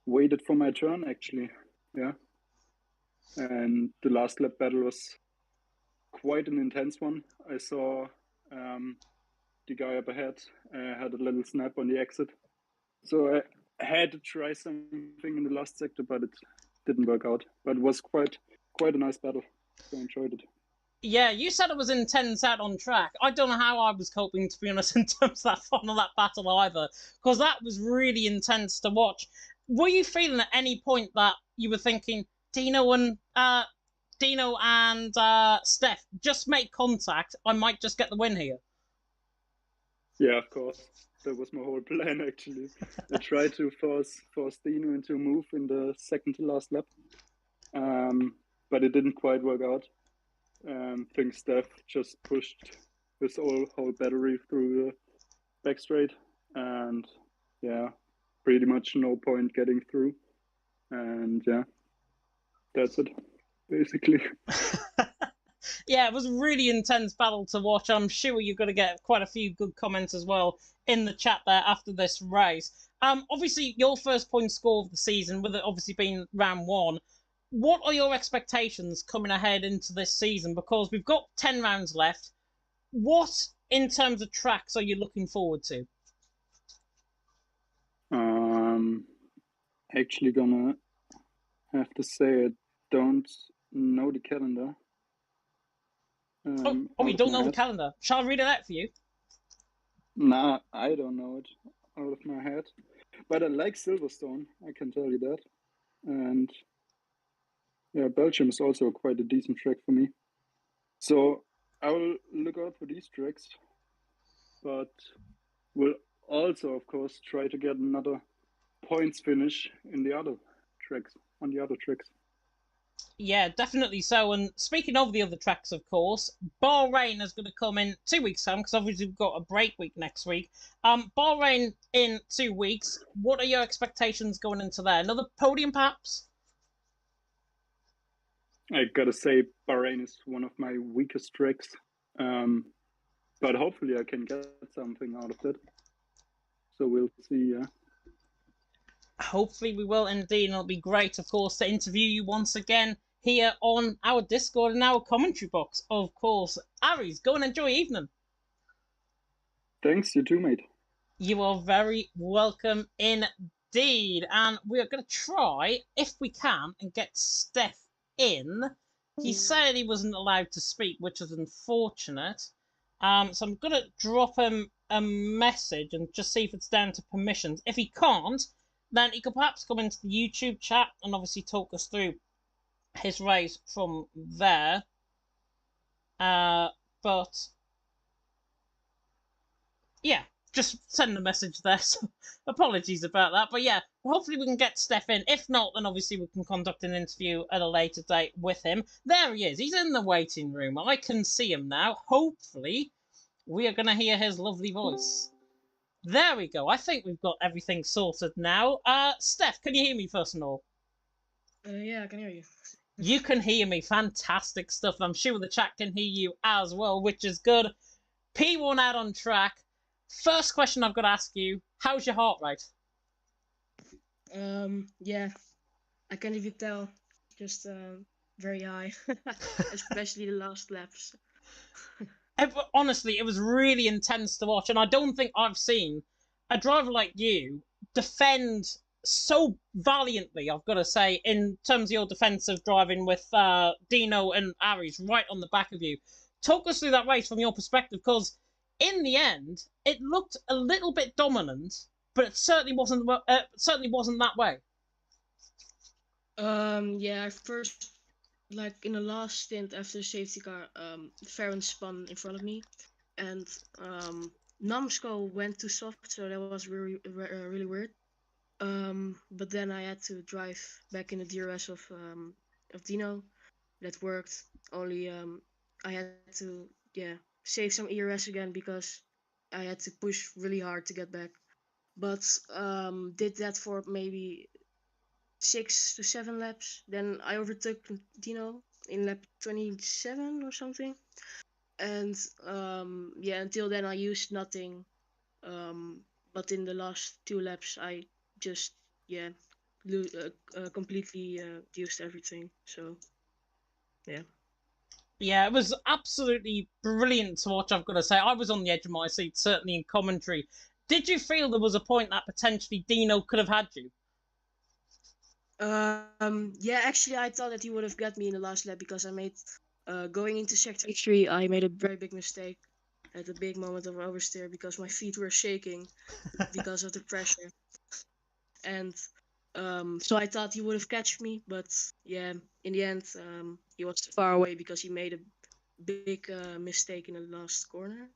waited for my turn, actually. Yeah. And the last lap battle was quite an intense one. I saw the guy up ahead had a little snap on the exit. So I had to try something in the last sector, but it didn't work out. But it was quite a nice battle. So I enjoyed it.
Yeah, you said it was intense out on track. I don't know how I was coping, to be honest, in terms of that final lap battle either, because that was really intense to watch. Were you feeling at any point that you were thinking, Dino and Steph, just make contact. I might just get the win here.
Yeah, of course. That was my whole plan, actually. I tried to force Dino into a move in the second to last lap, but it didn't quite work out. I think Steph just pushed his whole battery through the back straight, and yeah, pretty much no point getting through. And yeah, that's it, basically.
Yeah, it was a really intense battle to watch. I'm sure you're going to get quite a few good comments as well in the chat there after this race. Obviously, your first point score of the season, with it obviously being round one. What are your expectations coming ahead into this season? Because we've got 10 rounds left. What, in terms of tracks, are you looking forward to?
Actually gonna have to say I don't know the calendar.
You don't know the calendar. Shall I read it out for you?
Nah, I don't know it out of my head. But I like Silverstone, I can tell you that. And yeah, Belgium is also quite a decent track for me. So I will look out for these tracks, but will also, of course, try to get another points finish in the other tracks, on the other tracks.
Yeah, definitely so. And speaking of the other tracks, of course, Bahrain is going to come in 2 weeks' time because obviously we've got a break week next week. Bahrain in 2 weeks. What are your expectations going into there? Another podium, perhaps?
I gotta say, Bahrain is one of my weakest tracks, but hopefully I can get something out of it. So we'll see. Yeah.
Hopefully we will indeed, and it'll be great, of course, to interview you once again here on our Discord and our commentary box, of course. Aries, go and enjoy your evening.
Thanks, you too, mate.
You are very welcome indeed. And we are going to try, if we can, and get Steph in. He said he wasn't allowed to speak, which is unfortunate. So I'm going to drop him a message and just see if it's down to permissions. If he can't, then he could perhaps come into the YouTube chat and obviously talk us through his race from there. But yeah, just send a message there. So apologies about that. But yeah, hopefully we can get Steph in. If not, then obviously we can conduct an interview at a later date with him. There he is. He's in the waiting room. I can see him now. Hopefully we are going to hear his lovely voice. There we go. I think we've got everything sorted now. Steph, can you hear me first of all?
Yeah, I can hear you.
You can hear me. Fantastic stuff. I'm sure the chat can hear you as well, which is good. P1 out on track. First question I've got to ask you, how's your heart rate?
Yeah, I can't even tell. Just very high, especially the last laps.
Honestly, it was really intense to watch, and I don't think I've seen a driver like you defend so valiantly, I've got to say, in terms of your defensive driving with Dino and Aries right on the back of you. Talk us through that race from your perspective, because in the end, it looked a little bit dominant, but it certainly wasn't that way.
Yeah, I first, like in the last stint after the safety car, Farron spun in front of me, and Numskull went too soft, so that was really weird. But then I had to drive back in the DRS of Dino. That worked. Only I had to save some ERS again because I had to push really hard to get back. But did that for maybe 6 to 7 laps. Then I overtook Dino in lap 27 or something. And yeah, until then I used nothing. But in the last 2 laps, I just completely used everything. So yeah.
Yeah, it was absolutely brilliant to watch, I've got to say. I was on the edge of my seat, certainly in commentary. Did you feel there was a point that potentially Dino could have had you?
Yeah, actually, I thought that he would have got me in the last lap because I made, going into sector 3, I made a very big mistake at a big moment of oversteer because my feet were shaking because of the pressure. And so I thought he would have catched me, but yeah, in the end, he was too far away because he made a big mistake in the last corner.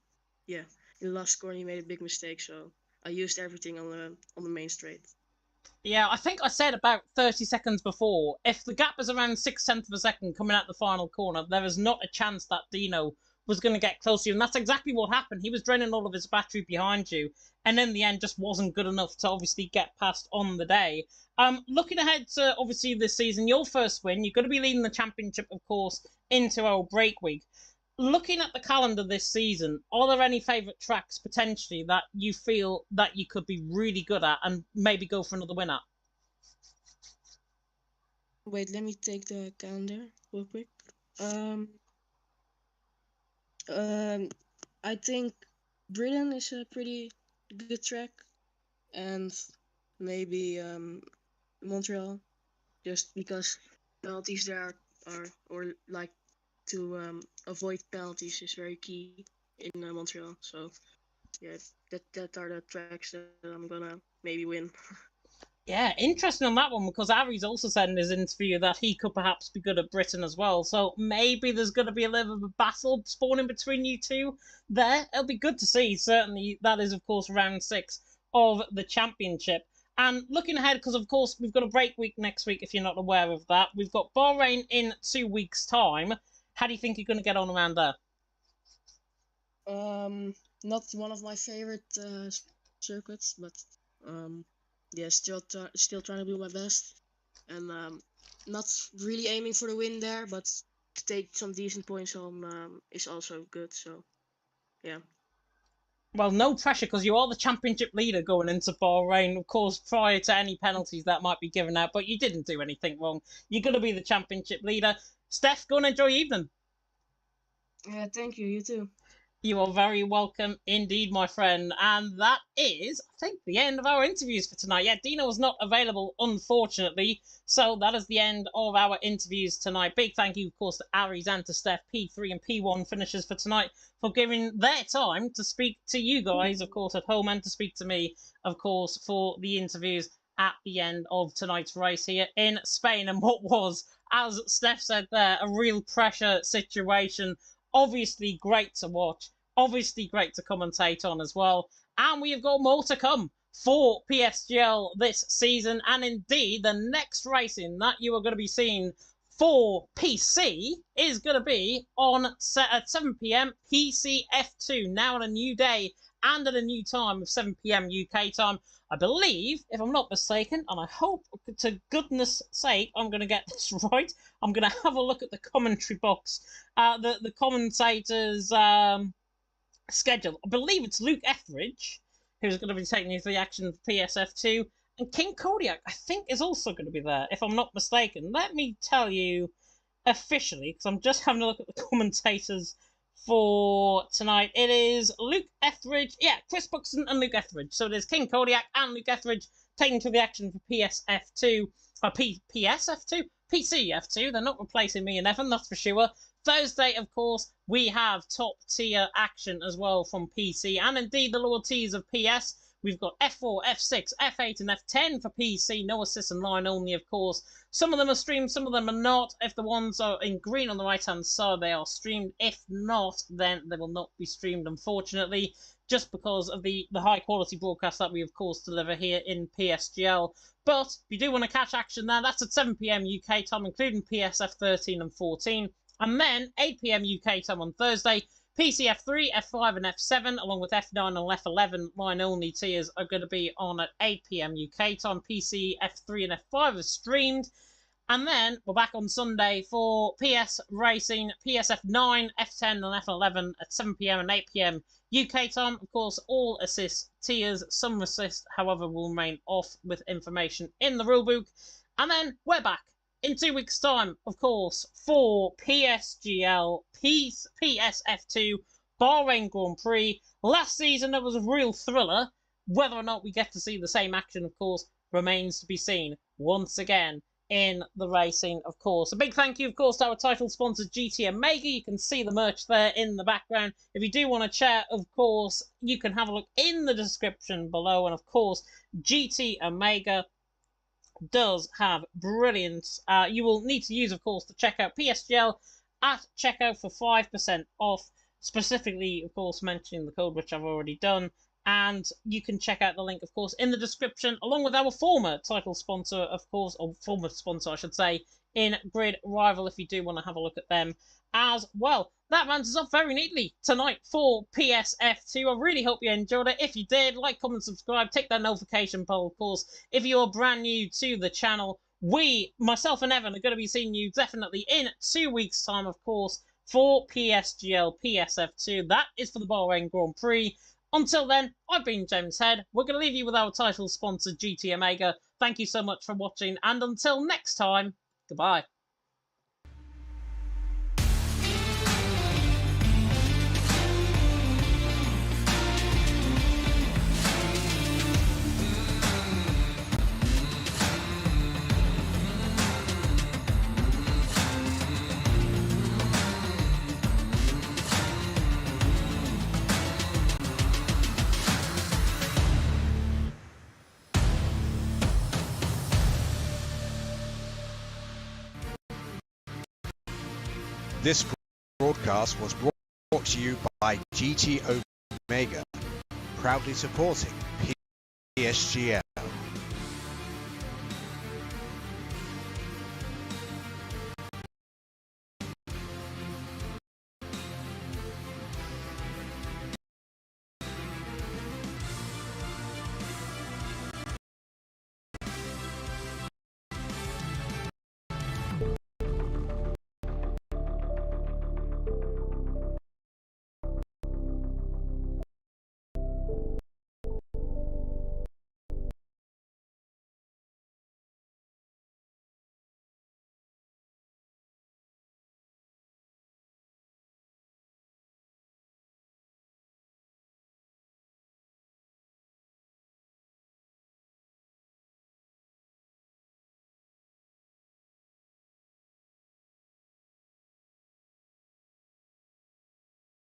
Yeah, in the last corner he made a big mistake, so I used everything on the main straight.
Yeah, I think I said about 30 seconds before, if the gap is around 6/10 of a second coming out the final corner, there is not a chance that Dino was going to get close to you. And that's exactly what happened. He was draining all of his battery behind you, and in the end just wasn't good enough to obviously get past on the day. Looking ahead to obviously this season, your first win, you're going to be leading the championship, of course, into our break week. Looking at the calendar this season, are there any favourite tracks potentially that you feel that you could be really good at and maybe go for another win at?
Wait, let me take the calendar real quick. Um, I think Britain is a pretty good track, and maybe Montreal, just because penalties there are or like to avoid penalties is very key in Montreal. So yeah, that are the tracks that I'm gonna maybe win.
Yeah, interesting on that one because Ari's also said in his interview that he could perhaps be good at Britain as well. So maybe there's going to be a little bit of a battle spawning between you two there. It'll be good to see. Certainly, that is, of course, round 6 of the championship. And looking ahead, because of course we've got a break week next week, if you're not aware of that. We've got Bahrain in 2 weeks' time. How do you think you're going to get on around there?
Not one of my favorite circuits, but yeah, still trying to do my best, and not really aiming for the win there, but to take some decent points home is also good. So yeah.
Well, no pressure because you are the championship leader going into Bahrain, of course, prior to any penalties that might be given out, but you didn't do anything wrong. You're going to be the championship leader. Steph, go and enjoy your evening.
Yeah, thank you. You too.
You are very welcome indeed, my friend. And that is, I think, the end of our interviews for tonight. Yeah, Dino was not available, unfortunately. So that is the end of our interviews tonight. Big thank you, of course, to Aries and to Steph, P3 and P1 finishers for tonight, for giving their time to speak to you guys, of course, at home, and to speak to me, of course, for the interviews at the end of tonight's race here in Spain. And what was, as Steph said there, a real pressure situation. Obviously great to watch. Obviously great to commentate on as well. And we have got more to come for PSGL this season. And indeed, the next racing that you are going to be seeing for PC is going to be on at 7 p.m. PCF2. Now on a new day and at a new time of 7 p.m. UK time. I believe, if I'm not mistaken, and I hope to goodness sake I'm going to get this right, I'm going to have a look at the commentary box. The commentators' schedule. I believe it's Luke Etheridge who's going to be taking the action for PSF2, and King Kodiak, I think, is also going to be there, if I'm not mistaken. Let me tell you officially, because I'm just having a look at the commentators for tonight. It is Luke Etheridge, yeah, Chris Buxton and Luke Etheridge. So it is King Kodiak and Luke Etheridge taking to the action for PSF2, PSF2? PCF2. They're not replacing me and Evan, that's for sure. Thursday, of course, we have top tier action as well from PC, and indeed the lower tiers of PS. We've got F4, F6, F8, and F10 for PC. No assist and line only, of course. Some of them are streamed, some of them are not. If the ones are in green on the right-hand side, they are streamed. If not, then they will not be streamed, unfortunately, just because of the high-quality broadcast that we, of course, deliver here in PSGL. But if you do want to catch action there, that's at 7 p.m. UK time, including PSF 13 and 14. And then 8 p.m. UK time on Thursday, PCF3, F5 and F7, along with F9 and F11 line-only tiers are going to be on at 8 p.m. UK time. PCF3 and F5 are streamed. And then we're back on Sunday for PS Racing, PSF9, F10 and F11 at 7 PM and 8 PM UK time. Of course, all assist tiers, some assist, however, will remain off with information in the rulebook. And then we're back in 2 weeks' time, of course, for PSGL, PSF2, Bahrain Grand Prix. Last season, there was a real thriller. Whether or not we get to see the same action, of course, remains to be seen once again in the racing, of course. A big thank you, of course, to our title sponsor, GT Omega. You can see the merch there in the background. If you do want to chat, of course, you can have a look in the description below. And, of course, GT Omega does have brilliant. You will need to use, of course, to check out PSGL at checkout for 5% off. Specifically, of course, mentioning the code, which I've already done. And you can check out the link, of course, in the description, along with our former title sponsor, of course, or former sponsor, I should say, in Grid Rival, if you do want to have a look at them as well. That rounds us off very neatly tonight for PSF2. I really hope you enjoyed it. If you did, like, comment, subscribe, take that notification bell, of course. If you're brand new to the channel, myself and Evan, are going to be seeing you definitely in 2 weeks' time, of course, for PSGL PSF2. That is for the Bahrain Grand Prix. Until then, I've been James Head. We're going to leave you with our title sponsor, GT Omega. Thank you so much for watching, and until next time, goodbye.
This broadcast was brought to you by GT Omega, proudly supporting PSGL.